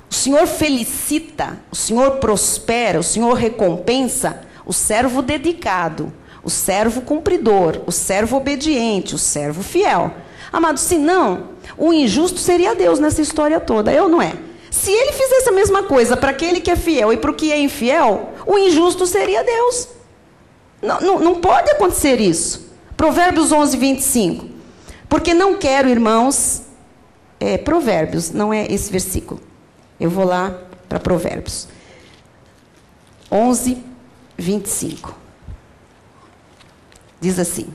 o Senhor felicita, o Senhor prospera, o Senhor recompensa o servo dedicado, o servo cumpridor, o servo obediente, o servo fiel. Amado, se não, o injusto seria Deus nessa história toda, não é? Se Ele fizesse a mesma coisa para aquele que é fiel e para o que é infiel, o injusto seria Deus. Não pode acontecer isso. Provérbios 11, 25. Porque não quero, irmãos... Provérbios, não é esse versículo. Eu vou lá para Provérbios. 11, 25. Diz assim.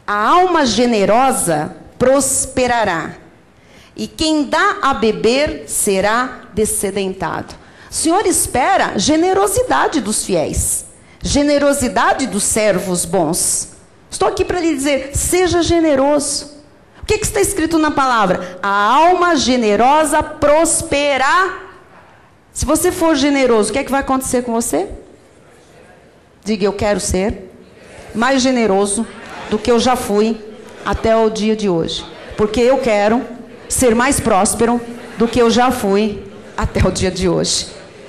A alma generosa prosperará. E quem dá a beber será descedentado. O Senhor espera generosidade dos fiéis, generosidade dos servos bons. Estou aqui para lhe dizer, seja generoso. O que está escrito na palavra? A alma generosa prosperará. Se você for generoso, o que vai acontecer com você? Diga, eu quero ser mais generoso do que eu já fui até o dia de hoje. Porque eu quero ser mais próspero do que eu já fui até o dia de hoje.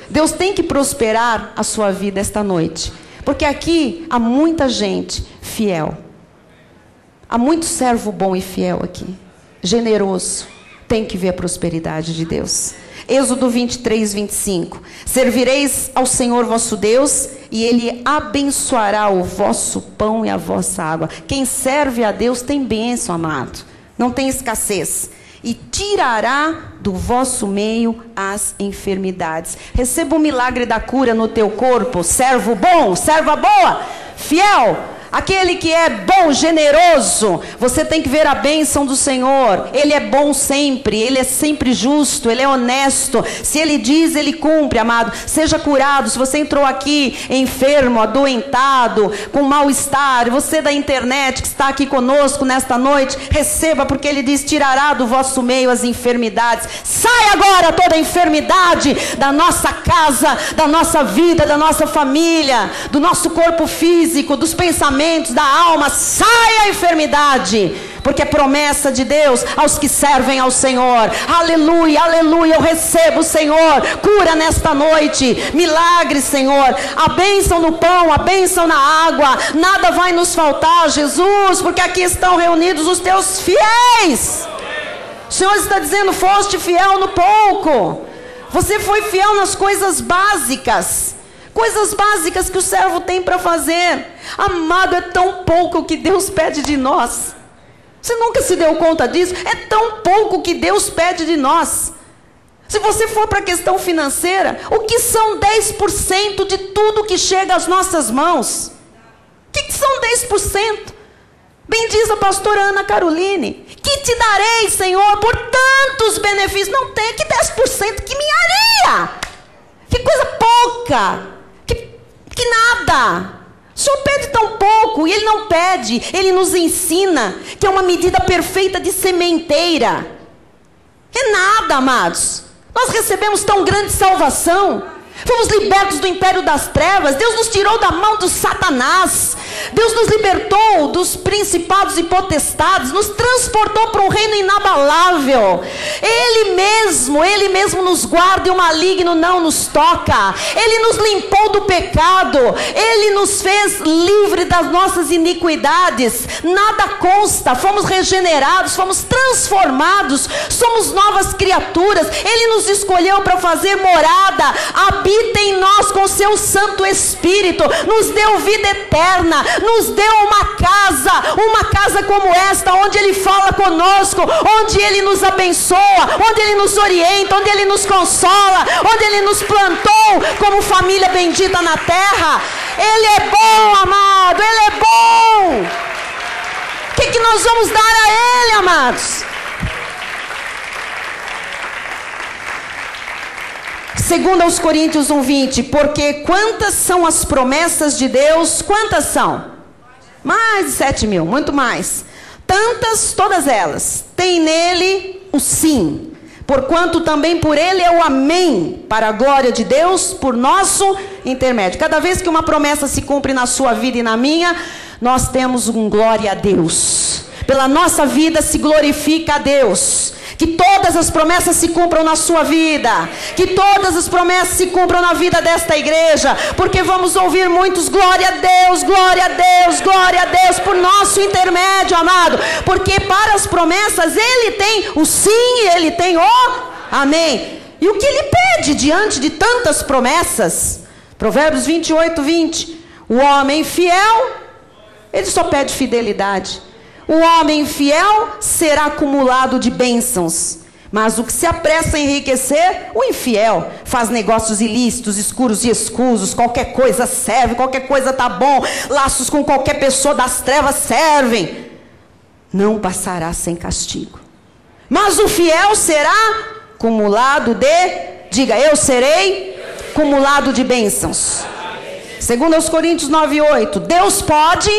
Deus tem que prosperar a sua vida esta noite. Porque aqui há muita gente fiel. Há muito servo bom e fiel aqui. Generoso. Tem que ver a prosperidade de Deus. Êxodo 23, 25. Servireis ao Senhor vosso Deus e Ele abençoará o vosso pão e a vossa água. Quem serve a Deus tem bênção, amado. Não tem escassez. E tirará do vosso meio as enfermidades. Receba o milagre da cura no teu corpo, servo bom, serva boa, fiel. Aquele que é bom, generoso, você tem que ver a bênção do Senhor. Ele é bom sempre, Ele é sempre justo, Ele é honesto. Se Ele diz, Ele cumpre, amado. Seja curado. Se você entrou aqui enfermo, adoentado, com mal-estar, você da internet que está aqui conosco nesta noite, receba, porque Ele diz, tirará do vosso meio as enfermidades. Sai agora toda a enfermidade da nossa casa, da nossa vida, da nossa família, do nosso corpo físico, dos pensamentos, da alma. Sai a enfermidade, porque é promessa de Deus aos que servem ao Senhor. Aleluia, aleluia. Eu recebo, Senhor, cura nesta noite, milagre, Senhor, a bênção no pão, a bênção na água. Nada vai nos faltar, Jesus, porque aqui estão reunidos os teus fiéis. O Senhor está dizendo, foste fiel no pouco. Você foi fiel nas coisas básicas. Coisas básicas que o servo tem para fazer. Amado, é tão pouco o que Deus pede de nós. Você nunca se deu conta disso? É tão pouco que Deus pede de nós. Se você for para a questão financeira, o que são 10% de tudo que chega às nossas mãos? O que são 10%? Bem diz a pastora Ana Caroline, que te darei, Senhor, por tantos benefícios. Não tem, que 10% que me haria? Que coisa pouca, que nada. O Senhor pede tão pouco e Ele não pede, Ele nos ensina que é uma medida perfeita de sementeira. É nada, amados. Nós recebemos tão grande salvação. Fomos libertos do império das trevas. Deus nos tirou da mão do Satanás. Deus nos libertou dos principados e potestades. Nos transportou para um reino inabalável. Ele mesmo nos guarda e o maligno não nos toca. Ele nos limpou do pecado. Ele nos fez livre das nossas iniquidades. Nada consta. Fomos regenerados, fomos transformados. Somos novas criaturas. Ele nos escolheu para fazer morada. Habita em nós com seu Santo Espírito, nos deu vida eterna, nos deu uma casa como esta, onde Ele fala conosco, onde Ele nos abençoa, onde Ele nos orienta, onde Ele nos consola, onde Ele nos plantou como família bendita na terra. Ele é bom, amado, Ele é bom. O que nós vamos dar a Ele, amados? Segundo aos Coríntios 1:20, porque quantas são as promessas de Deus? Quantas são? Mais de 7.000, muito mais. Tantas, todas elas, tem nele o sim, porquanto também por ele é o amém, para a glória de Deus, por nosso intermédio. Cada vez que uma promessa se cumpre na sua vida e na minha, nós temos um glória a Deus. Pela nossa vida se glorifica a Deus. Que todas as promessas se cumpram na sua vida. Que todas as promessas se cumpram na vida desta igreja. Porque vamos ouvir muitos glória a Deus, glória a Deus, glória a Deus, por nosso intermédio, amado. Porque para as promessas Ele tem o sim e Ele tem o amém. E o que Ele pede diante de tantas promessas? Provérbios 28:20. O homem fiel, ele só pede fidelidade. O homem fiel será acumulado de bênçãos, mas o que se apressa a enriquecer, o infiel faz negócios ilícitos, escuros e escusos, qualquer coisa serve, qualquer coisa tá bom, laços com qualquer pessoa das trevas servem, não passará sem castigo. Mas o fiel será acumulado diga, eu serei acumulado de bênçãos. Segundo aos Coríntios 9:8, Deus pode,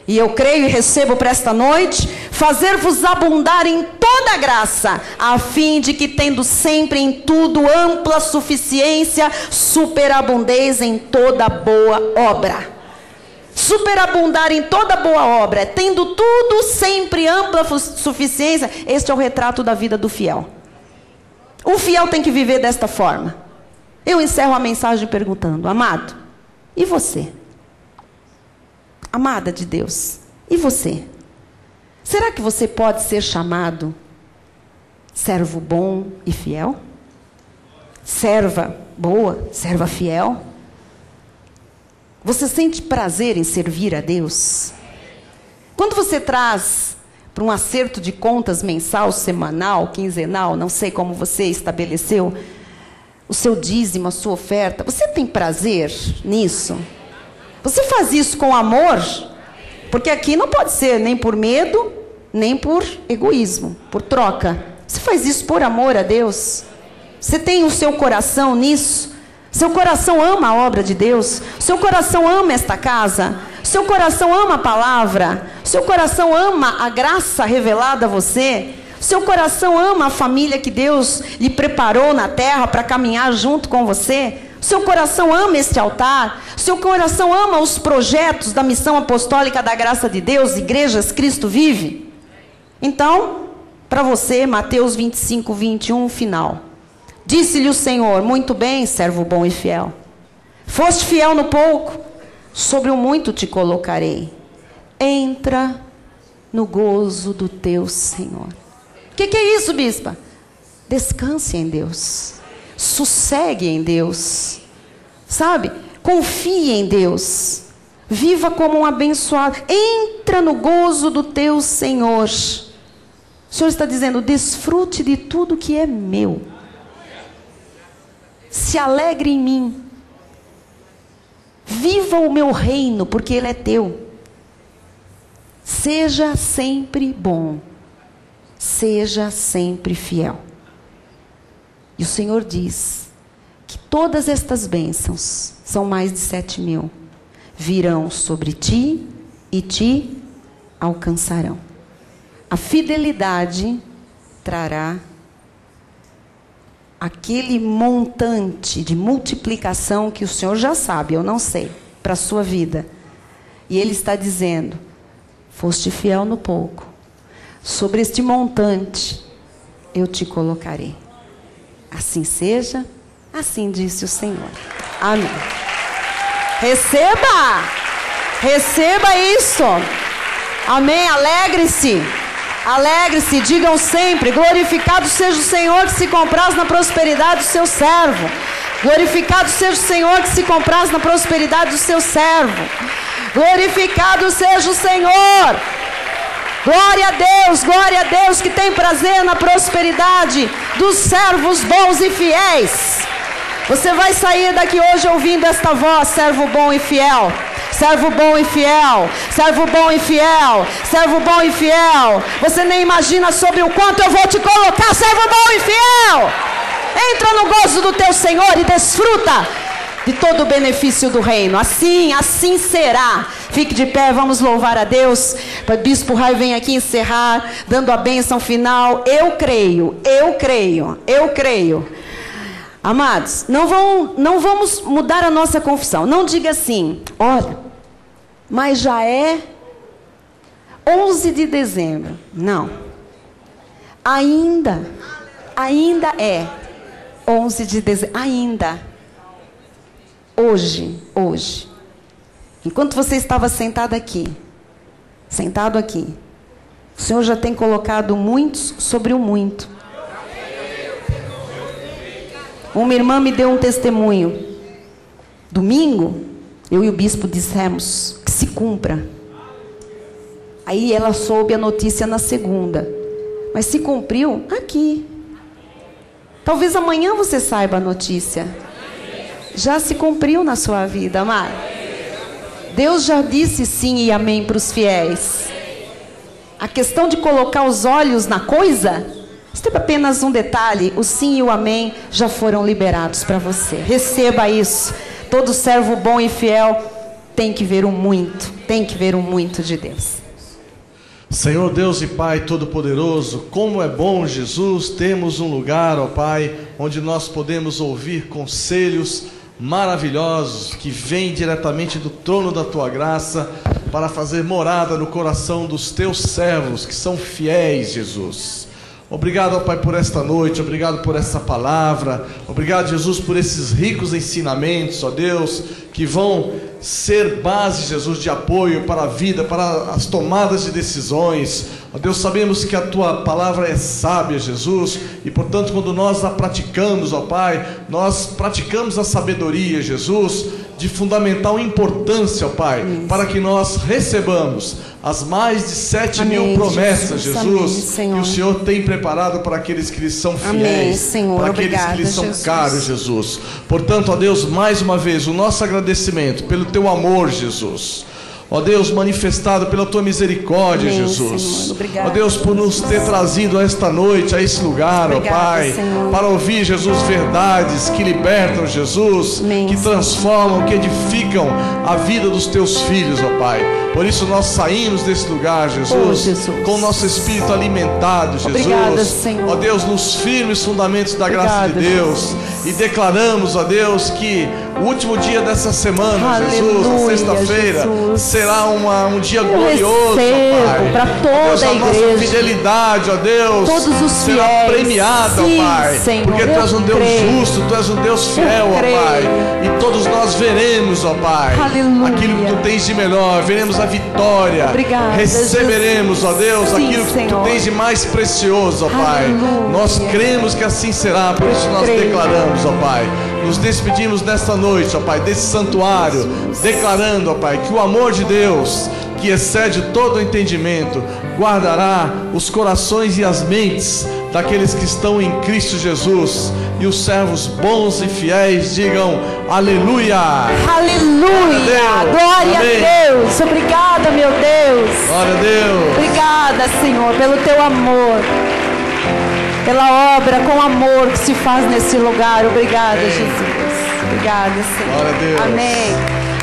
e eu creio e recebo para esta noite, fazer-vos abundar em toda graça, a fim de que, tendo sempre em tudo ampla suficiência, superabundeis em toda boa obra. Superabundar em toda boa obra, tendo tudo sempre ampla suficiência. Este é o retrato da vida do fiel. O fiel tem que viver desta forma. Eu encerro a mensagem perguntando, amado, e você? Amada de Deus, e você? Será que você pode ser chamado servo bom e fiel? Serva boa, serva fiel? Você sente prazer em servir a Deus? Quando você traz para um acerto de contas mensal, semanal, quinzenal, não sei como você estabeleceu, o seu dízimo, a sua oferta, você tem prazer nisso? Você faz isso com amor? Porque aqui não pode ser nem por medo, nem por egoísmo, por troca. Você faz isso por amor a Deus? Você tem o seu coração nisso? Seu coração ama a obra de Deus? Seu coração ama esta casa? Seu coração ama a palavra? Seu coração ama a graça revelada a você? Seu coração ama a família que Deus lhe preparou na terra para caminhar junto com você? Seu coração ama este altar? Seu coração ama os projetos da missão apostólica da graça de Deus, Igrejas Cristo Vive? Então, para você, Mateus 25:21, final. Disse-lhe o Senhor, muito bem, servo bom e fiel. Foste fiel no pouco, sobre o muito te colocarei. Entra no gozo do teu Senhor. O que é isso, bispa? Descanse em Deus. Sossegue em Deus, sabe? Confie em Deus. Viva como um abençoado. Entra no gozo do teu Senhor. O Senhor está dizendo, desfrute de tudo que é meu. Se alegre em mim. Viva o meu reino, porque ele é teu. Seja sempre bom. Seja sempre fiel. E o Senhor diz que todas estas bênçãos, são mais de 7.000, virão sobre ti e te alcançarão. A fidelidade trará aquele montante de multiplicação que o Senhor já sabe, eu não sei, para a sua vida. E Ele está dizendo: foste fiel no pouco, sobre este montante eu te colocarei. Assim seja, assim disse o Senhor. Amém. Receba! Receba isso! Amém. Alegre-se! Alegre-se, digam sempre: glorificado seja o Senhor que se compraz na prosperidade do seu servo. Glorificado seja o Senhor que se compraz na prosperidade do seu servo. Glorificado seja o Senhor. Glória a Deus que tem prazer na prosperidade dos servos bons e fiéis. Você vai sair daqui hoje ouvindo esta voz: servo bom e fiel. Servo bom e fiel, servo bom e fiel, servo bom e fiel. Você nem imagina sobre o quanto eu vou te colocar, servo bom e fiel. Entra no gozo do teu Senhor e desfruta de todo o benefício do reino. Assim será. Fique de pé, vamos louvar a Deus. O Bispo Rai vem aqui encerrar, dando a bênção final. Eu creio. Amados, não vamos mudar a nossa confissão. Não diga assim: olha, mas já é 11 de dezembro. Não. Ainda é 11 de dezembro. Ainda. Hoje. Enquanto você estava sentado aqui, o Senhor já tem colocado muitos sobre o muito. Uma irmã me deu um testemunho. Domingo, eu e o bispo dissemos que se cumpra. Aí ela soube a notícia na segunda. Mas se cumpriu aqui. Talvez amanhã você saiba a notícia. Já se cumpriu na sua vida, amado. Deus já disse sim e amém para os fiéis. A questão de colocar os olhos na coisa, isso é apenas um detalhe. O sim e o amém já foram liberados para você. Receba isso. Todo servo bom e fiel tem que ver o muito de Deus. Senhor Deus e Pai Todo-Poderoso, como é bom, Jesus, temos um lugar, ó Pai, onde nós podemos ouvir conselhos maravilhosos que vêm diretamente do trono da Tua graça para fazer morada no coração dos Teus servos que são fiéis, Jesus. Obrigado, ó Pai, por esta noite, obrigado por essa palavra, obrigado, Jesus, por esses ricos ensinamentos, ó Deus, que vão ser base, Jesus, de apoio para a vida, para as tomadas de decisões. Ó Deus, sabemos que a Tua palavra é sábia, Jesus, e portanto quando nós a praticamos, ó Pai, nós praticamos a sabedoria, Jesus, de fundamental importância, ó Pai, para que nós recebamos as mais de 7.000 promessas, Jesus, que o Senhor tem preparado para aqueles que lhes são fiéis, para aqueles que lhes são caros, Jesus. Portanto, ó Deus, mais uma vez, o nosso agradecimento pelo Teu amor, Jesus. Ó Deus, manifestado pela Tua misericórdia, Jesus. Ó Deus, por nos ter trazido a esta noite, a esse lugar, ó Pai, para ouvir, Jesus, verdades que libertam, Jesus, que transformam, que edificam a vida dos Teus filhos, ó Pai. Por isso nós saímos desse lugar, Jesus, com o nosso espírito alimentado, Jesus. Ó Deus, nos firmes fundamentos da graça de Deus. E declaramos, ó Deus, que o último dia dessa semana, Jesus, a sexta-feira, será um dia glorioso, ó Pai. Para toda a igreja. Nossa fidelidade, ó Deus, todos os será fiéis, premiada, ó Pai. Senhor, porque Tu és um Deus justo, Tu és um Deus fiel, ó Pai. E todos nós veremos, ó Pai, aquilo que Tu tens de melhor, veremos a vitória. Obrigada, receberemos, ó Deus, aquilo que Tu tens de mais precioso, ó Pai. Nós cremos que assim será, por isso nós declaramos, ó Pai. Nos despedimos nesta noite, ó Pai, desse santuário, declarando, ó Pai, que o amor de Deus, que excede todo o entendimento, guardará os corações e as mentes daqueles que estão em Cristo Jesus. E os servos bons e fiéis digam aleluia. Aleluia. Glória a Deus. Obrigada, meu Deus. Glória a Deus. Obrigada, Senhor, pelo Teu amor, pela obra com amor que se faz nesse lugar. Obrigada, Jesus. Obrigada, Senhor. Glória a Deus.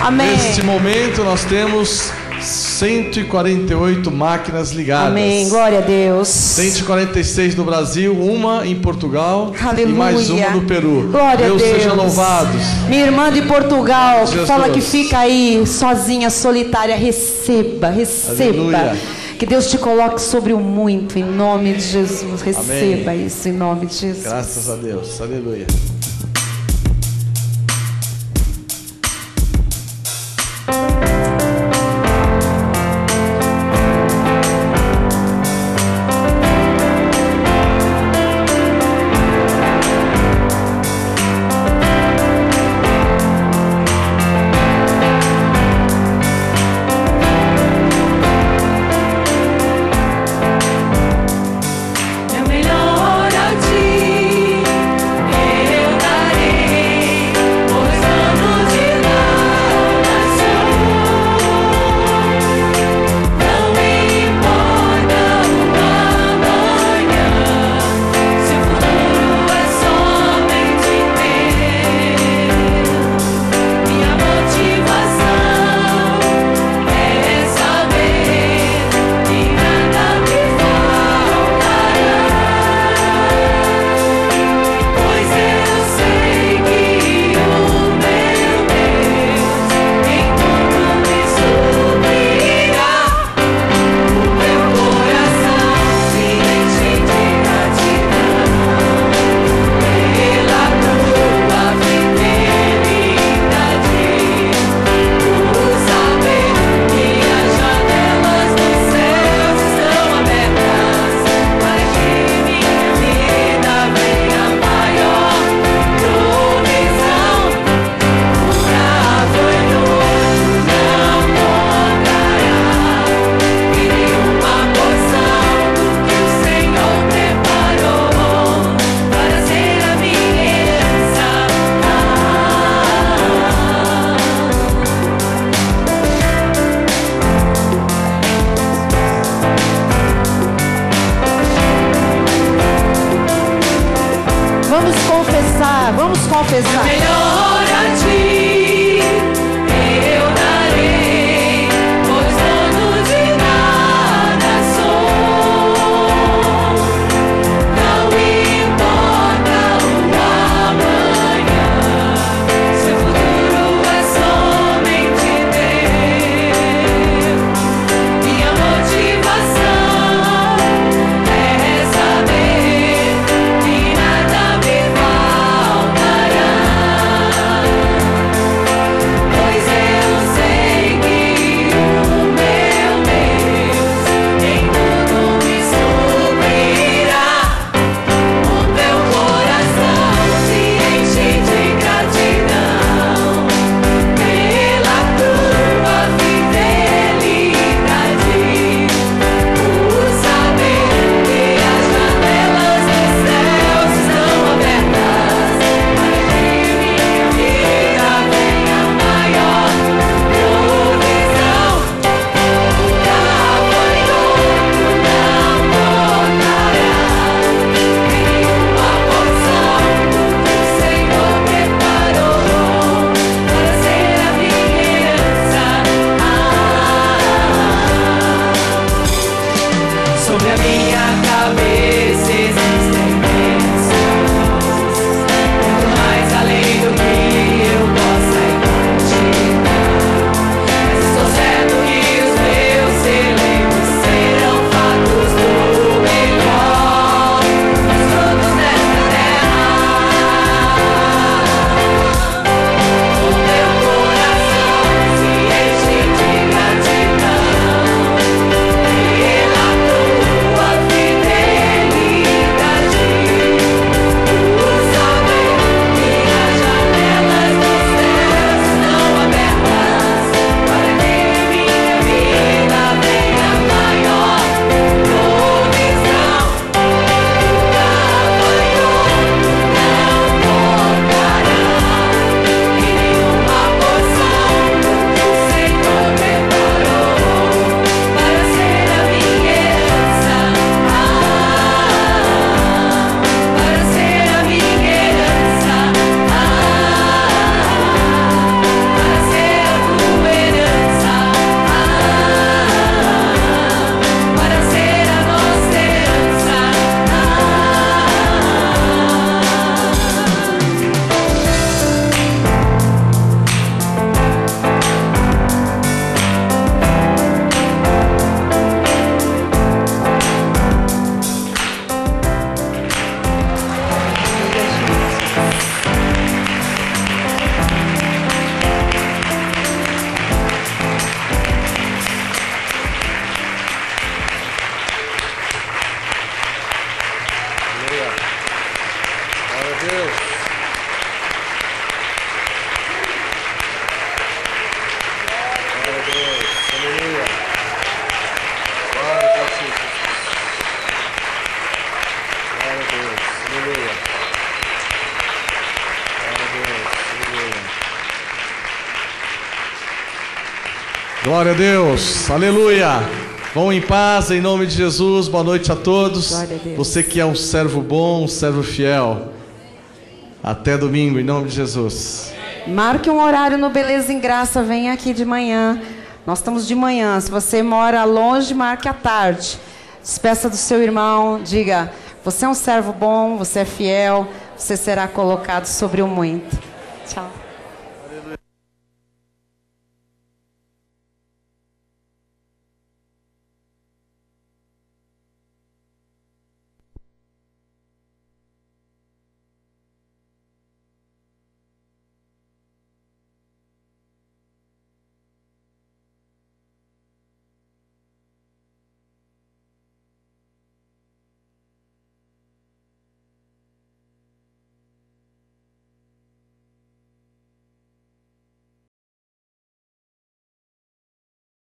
Amém. Neste momento nós temos 148 máquinas ligadas. Amém, glória a Deus. 146 no Brasil, uma em Portugal. Aleluia. E mais uma no Peru. Glória Deus a Deus. seja louvado. Minha irmã de Portugal, que Jesus. fala que fica aí sozinha, solitária, receba, receba. Aleluia. Que Deus te coloque sobre o muito, em nome de Jesus. Receba Amém. isso, em nome de Jesus. Graças a Deus. Aleluia. É melhor a ti, eu darei, pois anos de nação. Não me importa o amanhã, se o futuro é somente teu. Minha motivação é saber que nada me faltará, pois eu sei que o meu Deus em tudo me suprirá. O meu coração se enche de gratidão pela tua fidelidade, por saber que as janelas dos céus estão abertas para que minha vida venha maior provisão. O bravo e novo não morrerá, e nenhuma porção do que o Senhor preparou para ser a minha herança. Vamos confessar, vamos confessar. Melhor a ti eu darei, pois dono de nada sou. Não importa o amanhã, se o futuro é somente teu. Minha motivação é saber que nada me faltará, pois eu sei que o meu Deus em tudo me suprirá. O meu coração se enche de gratidão pela tua fidelidade, por saber que as janelas dos céus estão abertas para que minha vida venha maior provisão. O bravo e novo não morrerá, nenhuma porção do que o Senhor preparou para ser a minha herança. Sobre a minha cabeça existem bênçãos, muito mais além do que eu possa imaginar. Mas estou certo que os meus celeiros serão fatos do melhor, os frutos desta terra. O meu coração se enche de gratidão pela tua fidelidade, Glória a Deus. Aleluia. Vão em paz, em nome de Jesus. Boa noite a todos. Glória a Deus. Você que é um servo bom, um servo fiel. Até domingo, em nome de Jesus. Marque um horário no Beleza em Graça, venha aqui de manhã. Nós estamos de manhã. Se você mora longe, marque à tarde. Despeça do seu irmão, diga: você é um servo bom, você é fiel, você será colocado sobre o muito. Tchau.